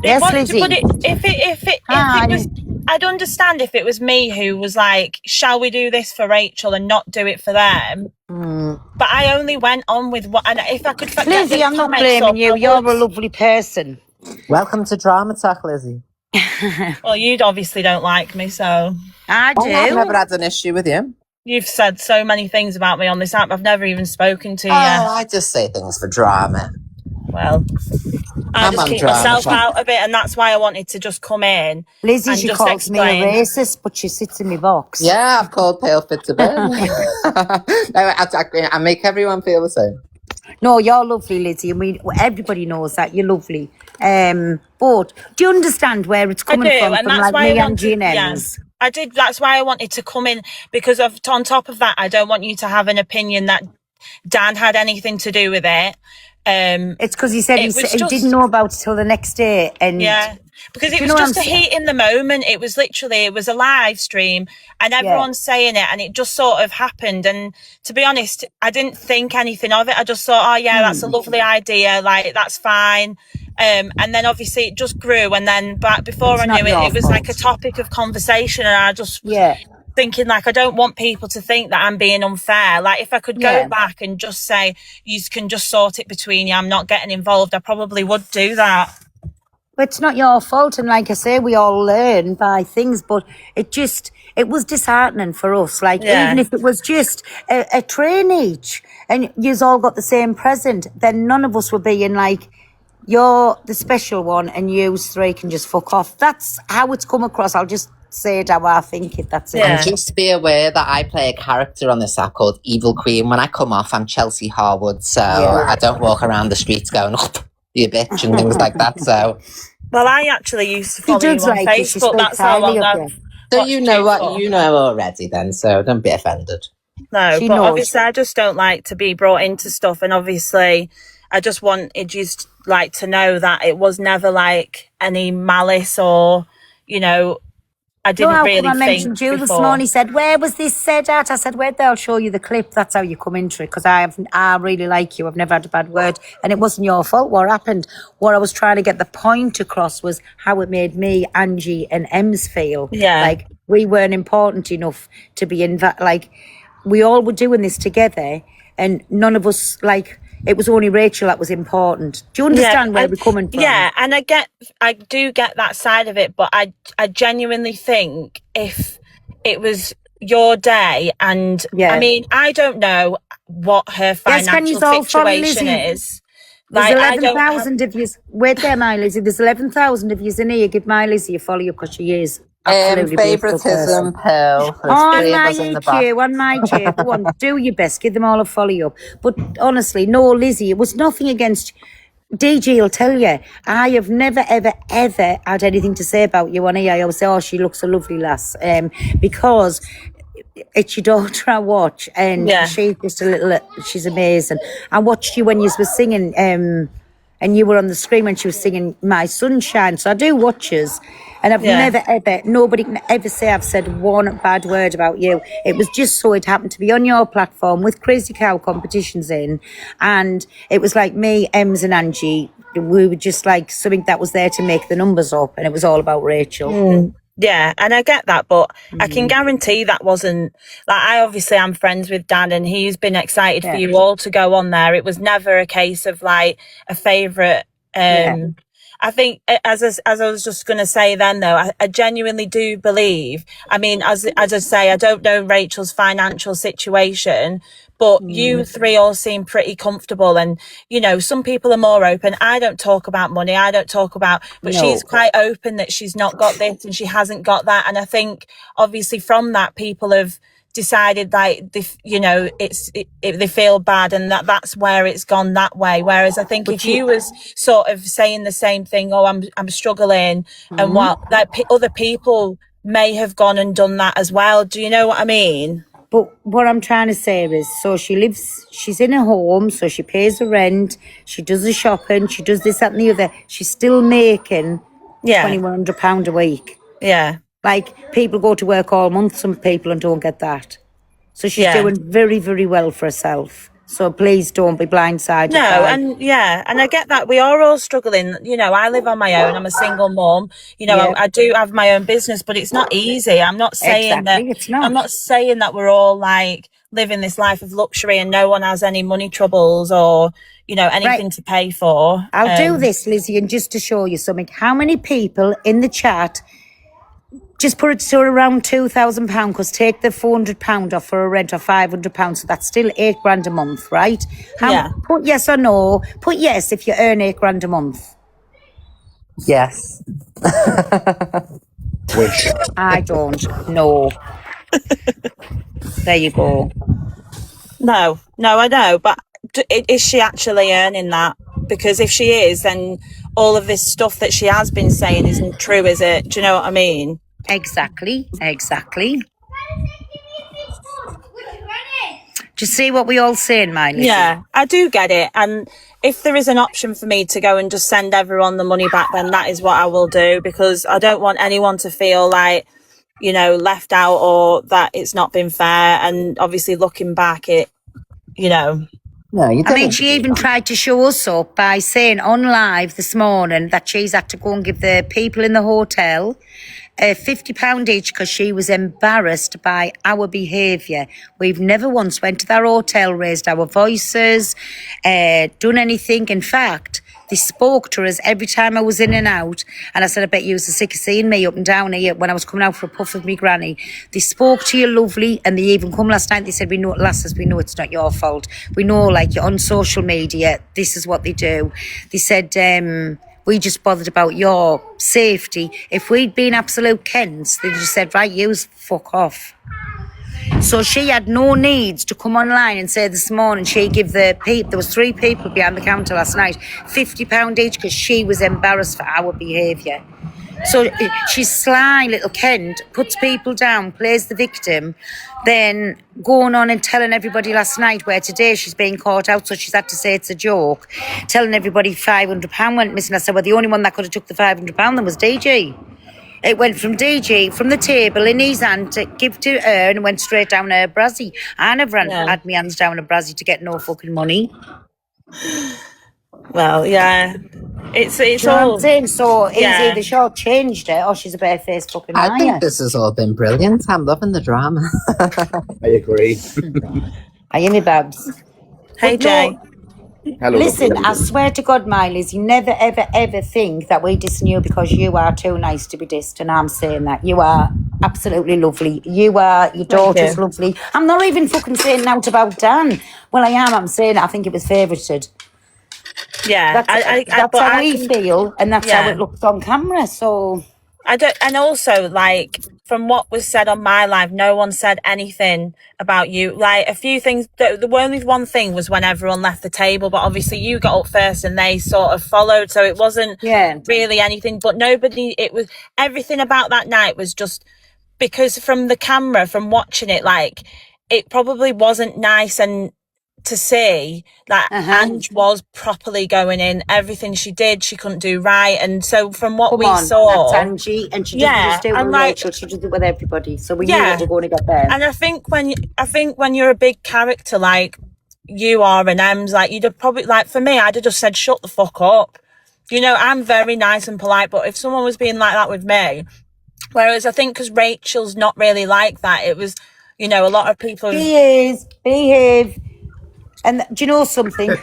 Yes, Lizzie. But if it was, I'd understand if it was me who was like, shall we do this for Rachel and not do it for them? But I only went on with what, and if I could forget Lizzie, I'm not blaming you. You're a lovely person. Welcome to Drama Talk, Lizzie. Well, you obviously don't like me, so. I do. I've never had an issue with you. You've said so many things about me on this app. I've never even spoken to you. I just say things for drama. Well, I just keep myself out of it, and that's why I wanted to just come in. Lizzie, and she just calls explain. me a racist, but she sits in my box. Yeah, I've called Pale fit to bed. No, I make everyone feel the same. No, you're lovely, Lizzie. I mean, everybody knows that you're lovely. But do you understand where it's coming from? And from that's like why me I and wanted. Ems? I did. That's why I wanted to come in, because on top of that, I don't want you to have an opinion that Dan had anything to do with it. It's because he said he didn't know about it till the next day, and because it was just a heat in the moment. It was a live stream, and everyone's saying it, and it just sort of happened. And to be honest, I didn't think anything of it. I just thought, oh yeah, that's a lovely idea, like that's fine. And then obviously it just grew, and then before I knew it, it was like a topic of conversation, and I just thinking like, I don't want people to think that I'm being unfair. Like if I could go back and just say, you can just sort it between you, I'm not getting involved, I probably would do that. But it's not your fault, and like I say, we all learn by things, but it was disheartening for us. Like even if it was just a train each and you's all got the same present, then none of us were being like, you're the special one and you three can just fuck off. That's how it's come across. I'll just say it how I think it. That's it. And just be aware that I play a character on this app called Evil Queen. When I come off, I'm Chelsea Harwood, so I don't walk around the streets going, "Oh, you bitch," and things like that. So, well, I actually used to follow you on Facebook. That's how long I've. So you know what you know already, then. So don't be offended. No, but obviously I just don't like to be brought into stuff, and obviously I just wanted you like to know that it was never like any malice or, you know, I didn't really think I mentioned you this morning. He said, where was this said at? I said, wait there, I'll show you the clip. That's how you come into it, because I really like you. I've never had a bad word, and it wasn't your fault what happened. What I was trying to get the point across was how it made me, Angie and Ems feel. Yeah. Like we weren't important enough to be in that. Like we all were doing this together, and none of us, like, it was only Rachel that was important. Do you understand where we're coming from? Yeah, and I do get that side of it, but I genuinely think if it was your day, and I mean, I don't know what her financial situation is. There's Like, 11,000 of you. Wait there, my Lizzie. There's 11,000 of you in here. Give my Lizzie a follow because she is absolutely beautiful person. Favoritism, Pearl. On my EQ, on my J. Go on, do your best. Give them all a follow up. But honestly, no, Lizzie, it was nothing against. DG will tell you, I have never, ever, ever had anything to say about you on here. I always say, oh, she looks a lovely lass. Because it's your daughter I watch, and she's just a little, she's amazing. I watched you when you were singing, and you were on the screen when she was singing My Sunshine. So I do watch us, and I've never, ever, nobody can ever say I've said one bad word about you. It was just so it happened to be on your platform with Crazy Cow competitions in, and it was like me, Ems and Angie, we were just like something that was there to make the numbers up, and it was all about Rachel. Yeah, and I get that, but I can guarantee that wasn't, like, I obviously am friends with Dan, and he's been excited for you all to go on there. It was never a case of like a favourite. I think, as I was just going to say then, though, I genuinely do believe, I mean, as I say, I don't know Rachel's financial situation, but you three all seem pretty comfortable. And, you know, some people are more open. I don't talk about money. I don't talk about, but she's quite open that she's not got this and she hasn't got that. And I think, obviously, from that, people have decided like they feel bad, and that's where it's gone that way. Whereas I think if you was sort of saying the same thing, oh, I'm struggling, and what, like other people may have gone and done that as well. Do you know what I mean? But what I'm trying to say is, so she's in a home, so she pays the rent, she does the shopping, she does this, that and the other. She's still making £2,100 a week. Yeah. Like, people go to work all month, some people, and don't get that. So she's doing very, very well for herself. So please don't be blindsided. No, and I get that. We are all struggling. You know, I live on my own. I'm a single mum. You know, I do have my own business, but it's not easy. I'm not saying it's not. I'm not saying that we're all like living this life of luxury and no one has any money troubles or, you know, anything to pay for. I'll do this, Lizzie, and just to show you something. How many people in the chat just put it to around £2,000, because take the £400 off for a rent of £500, so that's still £8,000 a month, right? Put yes or no. Put yes if you earn £8,000 a month. Yes. Which I don't know. There you go. No, I know, but is she actually earning that? Because if she is, then all of this stuff that she has been saying isn't true, is it? Do you know what I mean? Exactly. Do you see what we all saying, Miley? Yeah, I do get it. And if there is an option for me to go and just send everyone the money back, then that is what I will do, because I don't want anyone to feel like, you know, left out or that it's not been fair. And obviously looking back, it, you know. No, you didn't. I mean, she even tried to show us up by saying on live this morning that she's had to go and give the people in the hotel £50 each because she was embarrassed by our behaviour. We've never once went to their hotel, raised our voices, done anything. In fact, they spoke to us every time I was in and out. And I said, I bet you was sick of seeing me up and down here when I was coming out for a puff with me granny. They spoke to you lovely, and they even come last night. They said, we know, lasses, we know it's not your fault. We know, like, you're on social media. This is what they do. They said, we just bothered about your safety. If we'd been absolute Kents, they just said, right, you fuck off. So she had no needs to come online and say this morning she gave the people, there was 3 people behind the counter last night, £50 each because she was embarrassed for our behaviour. So she's sly, little Kent, puts people down, plays the victim, then going on and telling everybody last night where today she's being caught out, so she's had to say it's a joke, telling everybody £500 went missing. I said, well, the only one that could have took the £500 then was DG. It went from DG, from the table in his hand to give to her, and went straight down her brazzy. I never had my hands down a brazzy to get no fucking money. Well, yeah. It's all... I'm saying? So it's either she changed it or she's a barefaced fucking liar. I think this has all been brilliant. I'm loving the drama. I agree. Are you me, Babs? Hey, Jay. Hello, Listen, lovely. I swear to God, my Lizzie, never, ever, ever think that we diss you because you are too nice to be dissed, and I'm saying that. You are absolutely lovely. You are, your daughter's you. lovely. I'm not even fucking saying out about Dan. Well, I am. I'm saying I think it was favoured. Yeah, That's but how I we can, feel, and that's how yeah. it looks on camera. So I don't, and also like from what was said on my live, no one said anything about you. Like a few things. The only one thing was when everyone left the table, but obviously you got up first and they sort of followed, so it wasn't really anything. But nobody. It was everything about that night was just because from the camera, from watching it, like it probably wasn't nice and to see that Ange was properly going in. Everything she did, she couldn't do right. And so from what come we on, saw, that's Angie, and she doesn't just do it with Rachel. She does it with everybody. So we knew what we're going to get there. And I think when you're a big character like you are and Ems, like you'd have probably, like for me, I'd have just said shut the fuck up. You know, I'm very nice and polite, but if someone was being like that with me, whereas I think because Rachel's not really like that, it was, you know, a lot of people. Behave. And do you know something?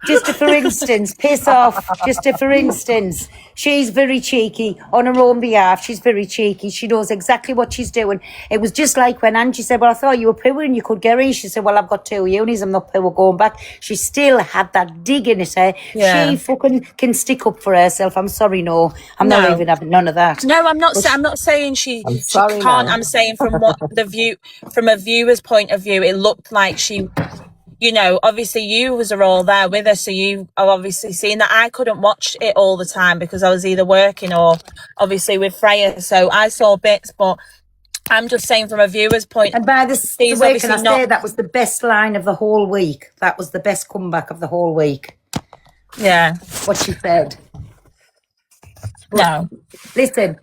Just for instance, piss off. Just for instance, she's very cheeky on her own behalf. She's very cheeky. She knows exactly what she's doing. It was just like when Angie said, well, I thought you were pooing and you could get in. She said, well, I've got 2 unis. I'm not poo going back. She still had that dig in it. She fucking can stick up for herself. I'm sorry, no. I'm not even having none of that. No, I'm not. I'm not saying she can't. I'm saying from what from a viewer's point of view, it looked like she. You know, obviously you was all there with her, so you are obviously seeing that. I couldn't watch it all the time because I was either working or obviously with Freya, so I saw bits, but I'm just saying from a viewer's point. And by the way, can I say that was the best line of the whole week? That was the best comeback of the whole week. Yeah. What she said. No. Listen,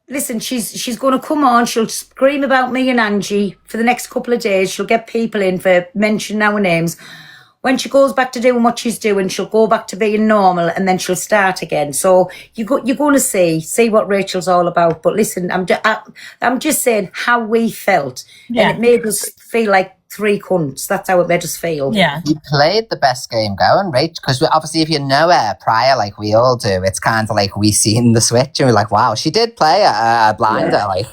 listen, she's going to come on. She'll scream about me and Angie for the next couple of days. She'll get people in for mentioning our names. When she goes back to doing what she's doing, she'll go back to being normal, and then she'll start again. So you're going to see what Rachel's all about. But listen, I'm just saying how we felt, and it made us feel like 3 cunts. That's how it made us feel. Yeah. You played the best game going, Rach, because obviously if you know her prior, like we all do, it's kind of like we seen the switch and we're like, wow, she did play a blinder. Like,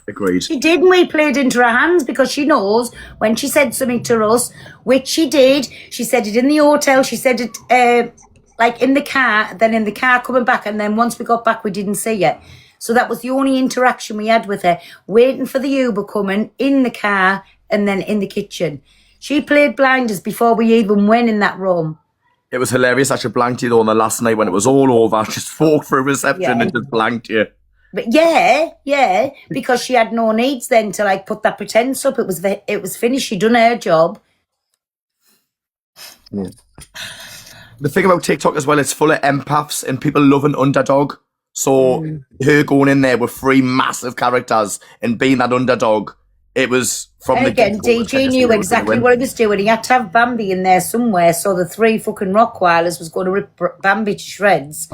agreed. She did, and we played into her hands because she knows when she said something to us, which she did. She said it in the hotel. She said it like in the car, then in the car coming back, and then once we got back, we didn't see it. So that was the only interaction we had with her, waiting for the Uber coming, in the car, and then in the kitchen. She played blinders before we even went in that room. It was hilarious. I should blanked you though on the last night when it was all over. I just walked through reception and just blanked you. But yeah, because she had no needs then to like put that pretense up. It was finished. She done her job. Yeah. The thing about TikTok as well, it's full of empaths and people love an underdog. So her going in there with 3 massive characters and being that underdog, it was from the again. DJ knew exactly what he was doing. He had to have Bambi in there somewhere, so the 3 fucking Rottweilers was going to rip Bambi to shreds.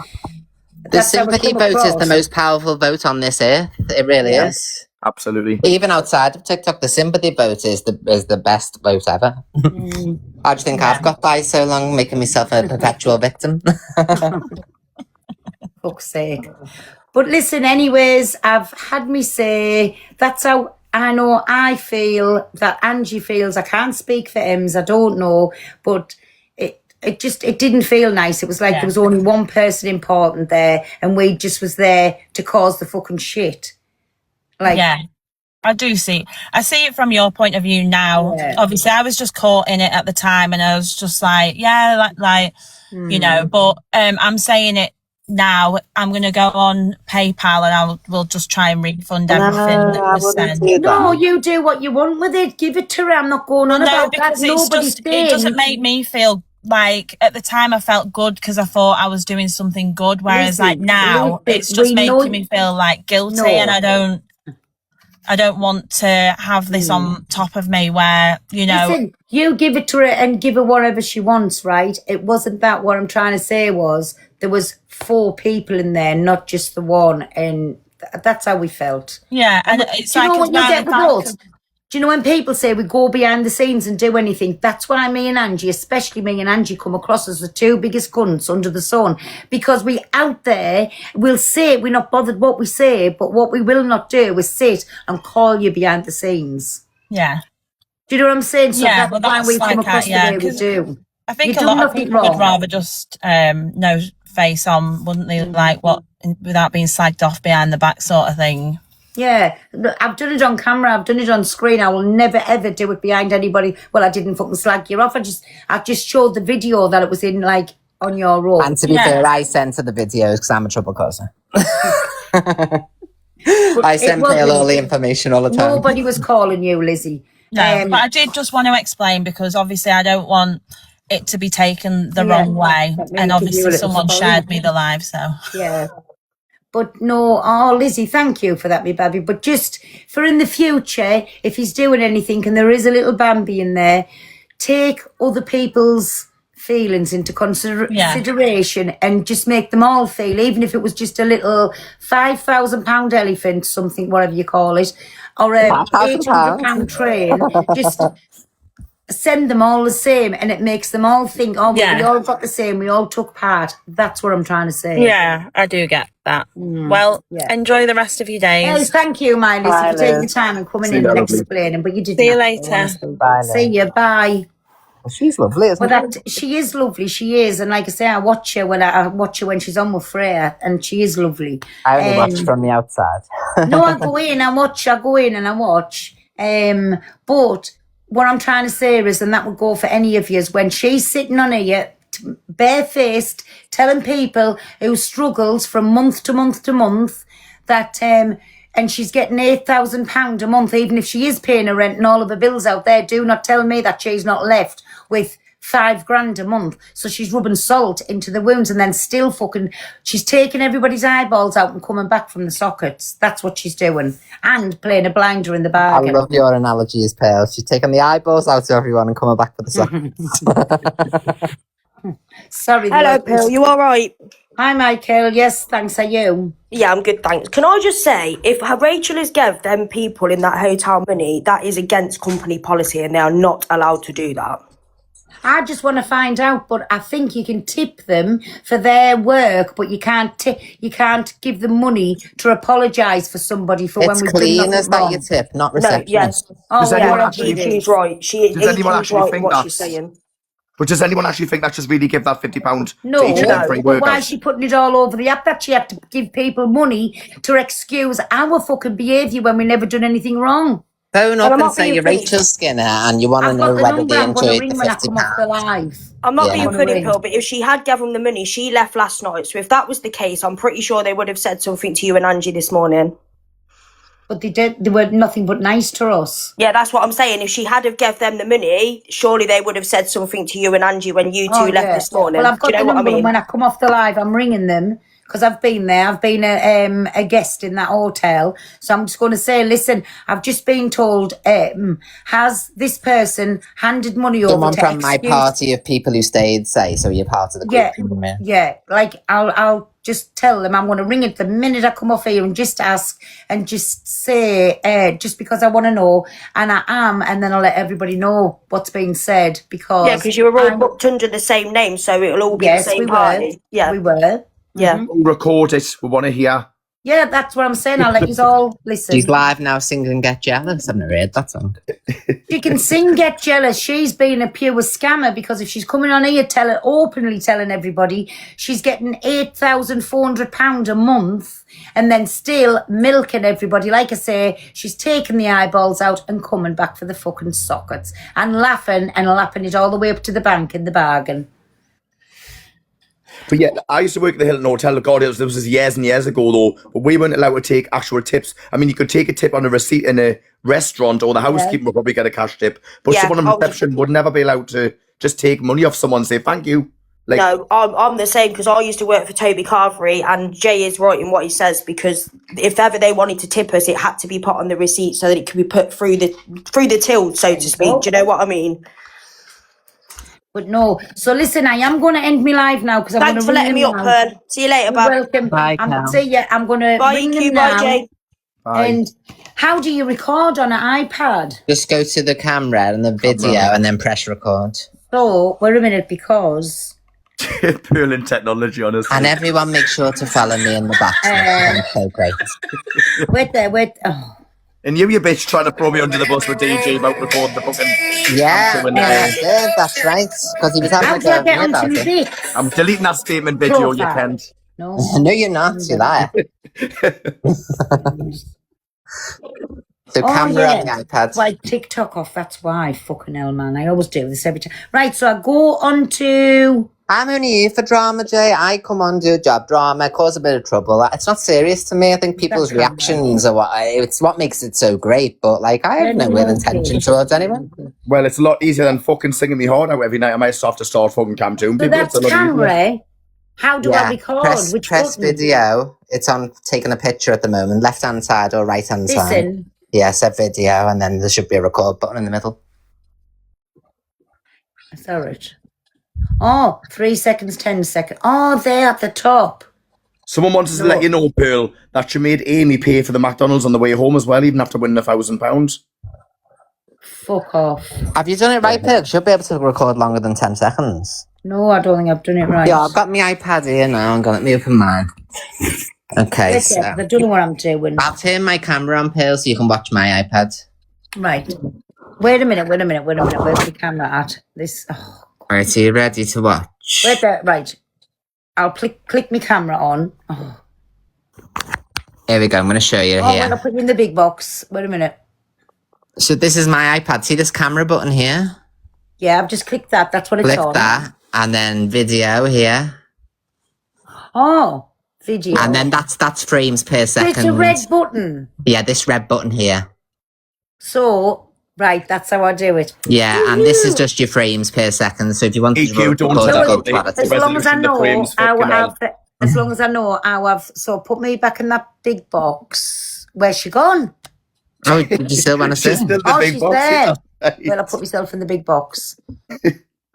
The sympathy vote is the most powerful vote on this earth. It really is. Absolutely. Even outside of TikTok, the sympathy vote is the best vote ever. I just think I've got by so long, making myself a perpetual victim. Fuck's sake. But listen, anyways, I've had me say that's how I know I feel, that Angie feels. I can't speak for Ems, I don't know, but it didn't feel nice. It was like there was only one person important there, and we just was there to cause the fucking shit. Like, yeah, I do see. I see it from your point of view now. Yeah. Obviously, I was just caught in it at the time, and I was just like, you know. But I'm saying it now. I'm going to go on PayPal, and we'll just try and refund everything that was sent. No, you do what you want with it. Give it to her. I'm not going on about that. It doesn't make me feel like at the time I felt good because I thought I was doing something good, whereas like now it's just making me feel like guilty, and I don't want to have this on top of me where, you know. Listen, you give it to her and give her whatever she wants, right? It wasn't that. What I'm trying to say was there was 4 people in there, not just the one, and that's how we felt. Yeah, and it's like, you know, when you get the vote, Do you know when people say we go behind the scenes and do anything? That's why me and Angie, especially me and Angie, come across as the two biggest cunts under the sun. Because we out there, we'll say we're not bothered what we say, but what we will not do is sit and call you behind the scenes. Yeah. Do you know what I'm saying? So Yeah, that's well, why that's we come like across that, yeah, the way we 'cause do. I think You've a done lot of nothing people would wrong. rather just no face on, wouldn't they? Like what, without being slagged off behind the back, sort of thing. Yeah, look, I've done it on camera. I've done it on screen. I will never ever do it behind anybody. Well, I didn't fucking slag you off. I just showed the video that it was in, like, on your road. And to be fair, I censor the videos because I'm a trouble causer. I send Pale all the information all the time. Nobody was calling you, Lizzie. No, but I did just want to explain because obviously I don't want it to be taken the wrong way. let me And give you a obviously little someone story. shared me the live, so. Yeah. But no, Lizzie, thank you for that, me baby. But just for in the future, if he's doing anything and there is a little Bambi in there, take other people's feelings into consideration and just make them all feel, even if it was just a little £5,000 elephant, something, whatever you call it, or a £800 train, just send them all the same, and it makes them all think, oh, well, we all got the same, we all took part. That's what I'm trying to say. Yeah, I do get that. Well, enjoy the rest of your days. Hey, thank you, my Lizzie, Bye, for taking the Liz. time and coming See in you, and lovely. explaining, but you didn't. See you have to, later. honestly. Bye, See you, bye. Well, she's lovely, isn't But she? she is lovely, she is, and like I say, I watch her when she's on with Freya, and she is lovely. I only watch from the outside. No, I go in and watch. But what I'm trying to say is, and that would go for any of you, is when she's sitting on here, barefaced, telling people who struggles from month to month to month that, and she's getting £8,000 a month, even if she is paying her rent and all of her bills out there. Do not tell me that she's not left with £5,000 a month. So she's rubbing salt into the wounds and then still she's taking everybody's eyeballs out and coming back from the sockets. That's what she's doing. And playing a blinder in the I bargain. love your analogies, Pale. She's taking the eyeballs out of everyone and coming back for the sockets. Sorry. Hello, Pearl. You all right? Hi, Michael. Yes, thanks. Are you? Yeah, I'm good, thanks. Can I just say, if Rachel has gave them people in that hotel money, that is against company policy and they are not allowed to do that. I just want to find out, but I think you can tip them for their work, but you can't give them money to apologise for somebody for when It's we've done cleaners nothing that wrong. you tip, not No, reception. yes. Does anyone actually She's right. She's Does anyone actually right in think what that's- she's saying. But does anyone actually think that just really give that £50 No, to each of them free but why workers? is she putting it all over the app that she had to give people money to excuse our fucking behaviour when we never done anything wrong? Phone And up I'm and not say being you're funny. Rachel Skinner and you want to I've know got the whether number. they I'm going to enjoyed ring the when I come off the £50. live. I'm not Yeah. being I'm gonna funny, ring. Pearl, but if she had given them the money, she left last night. So if that was the case, I'm pretty sure they would have said something to you and Angie this morning. But they were nothing but nice to us. Yeah, that's what I'm saying. If she had have gave them the money, surely they would have said something to you and Angie when you two Oh, left yeah. this morning. Well, I've got Do you know the what I number, and mean? when I come off the live, I'm ringing them because I've been there. I've been a guest in that hotel, so I'm just going to say, listen, I've just been told, has this person handed money over Someone to from my excuse- party of people who stayed, say, so you're part of the group. Yeah, yeah. Like I'll just tell them I'm going to ring it the minute I come off here and just ask and just say, just because I want to know, and I am, and then I'll let everybody know what's being said because Yeah, because you were all booked under the same name, so it'll all be Yes, the same we party. were. Yeah, we were. yeah. We'll record it. We want to hear. Yeah, that's what I'm saying. I'll let you all listen. She's live now singing Get Jealous. I've never heard that song. She can sing Get Jealous. She's been a pure scammer because if she's coming on here openly telling everybody she's getting £8,400 a month and then still milking everybody. Like I say, she's taking the eyeballs out and coming back for the fucking sockets and lapping it all the way up to the bank in the bargain. But yeah, I used to work at the Hilton Hotel. God, this was years and years ago though. But we weren't allowed to take actual tips. I mean, you could take a tip on a receipt in a restaurant, or the housekeeper would probably get a cash tip. But Yeah, someone on reception would never be allowed to just take money off someone and say thank you. Like, No, I'm the same because I used to work for Toby Carvery, and Jay is right in what he says because if ever they wanted to tip us, it had to be put on the receipt so that it could be put through the till, so to speak. Do you know what I mean? But no. So listen, I am going to end my live now because I'm going Thanks to for ring letting them me up, now. Pearl. See you later, You're bub. welcome. Bye, Cal. See ya. I'm going to Bye, ring EQ. them Bye, now. Jay. Bye. And how do you record on an iPad? Just go to the camera and the video and then press record. So, wait a minute, because... Pearl and technology, honestly. And everyone make sure to follow me in the back. I'm so great. Wait. Oh. And you bitch trying to throw me under the bus with DJ about recording the fucking... Yeah, doing that's right. Because he was having How a do go I at get me onto about my it. bits? I'm deleting that statement video, you Profile. can't. No. No, you're not, you liar. So camera on the iPad. Why TikTok off? That's why. Fucking hell, man. I always do this every time. Right, so I go on to... I'm only here for drama, Jay. I come on, do a job drama, cause a bit of trouble. It's not serious to me. I think people's reactions are it's what makes it so great. But like, I have no ill intention towards anyone. Well, it's a lot easier than fucking singing me heart out every night. I might have to start fucking Cam Toon. So that's camera. How do I record? Which press button? video. It's on taking a picture at the moment. Left hand side or right hand side. Listen. Yeah, set video, and then there should be a record button in the middle. I saw it. Oh, 3 seconds, 10 seconds. Oh, there at the top. Someone wanted to let you know, Pearl, that she made Amy pay for the McDonald's on the way home as well, even after winning £1,000. Fuck off. Have you done it right, Pearl? She'll be able to record longer than 10 seconds. No, I don't think I've done it right. Yeah, I've got my iPad here now. I'm going to let me open mine. Okay, so I don't know what I'm doing. I'll turn my camera on, Pearl, so you can watch my iPad. Right. Wait a minute. Where's the camera at? This. Oh. Alright, are you ready to watch? Wait there. Right. I'll click my camera on. Oh. Here we go. I'm going to show you Oh, here. I'll put you in the big box. Wait a minute. So this is my iPad. See this camera button here? Yeah, I've just clicked that. That's what it's Click on. that, and then video here. Oh, video. And then that's frames per So second. it's a red button. Yeah, this red button here. So, right, that's how I do it. Yeah, and this is just your frames per second. So if you want to EQ, don't record tell a them. good quality. As long as I know how hell. as long as I know how I've so put me back in that big box. Where's she gone? Oh, did you still want to She's see? still the Oh, big she's box. there. Yeah. Well, I put myself in the big box.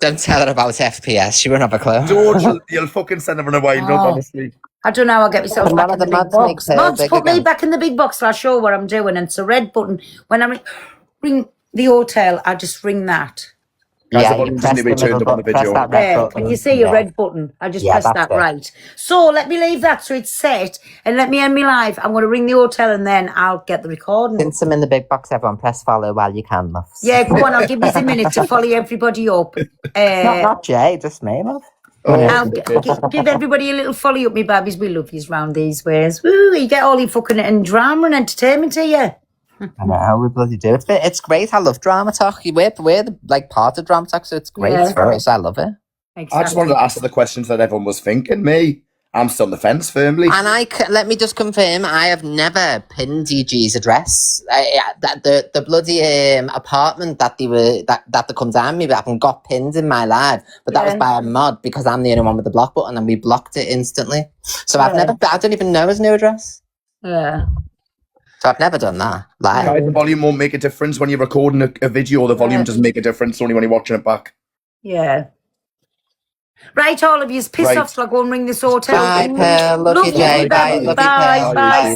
Don't tell her about FPS. She won't have a clue. George, you'll fucking send her on a wind up, Oh. honestly. I don't know how I get myself But back none in of the the big mods box. makes her Mods, big put me again. back in the big box so I'll show what I'm doing. And it's a red button. When I ring the hotel, I just ring that. Guys, Yeah, the you volume's press only the been turned middle up on the button, press video. that red There, button. can you see a Yeah. red button? I just Yeah, press that's that it. right. So let me leave that so it's set and let me end me live. I'm going to ring the hotel and then I'll get the recording. Since I'm in the big box, everyone press follow while you can, love. Yeah, go on. I'll give you a minute to follow everybody up. Not Jay, just me, love. I'll give everybody a little follow up, me babbies. We love yous round these ways. Woo, you get all your fucking and drama and entertainment here. I know, we bloody do. It's great. I love drama talk. We're the like part of drama talk, so it's great Yeah. for us. I love it. I just wanted to ask the questions that everyone was thinking. Me, I'm still on the fence firmly. And let me just confirm, I have never pinned DG's address. The bloody apartment that they come down me, but I haven't got pinned in my live. But that was Yeah. by a mod because I'm the only one with the block button, and we blocked it instantly. So Yeah. I don't even know his new address. Yeah. So I've never done that. Like, Guys, the volume won't make a difference when you're recording a video. The volume doesn't make a difference only when you're watching it back. Yeah. Right, all of yous, piss Right. off so I go and ring this hotel. bye, Pearl. Love you, Love you, Jay. Bye. baby. Love you, Bye, Pearl. bye.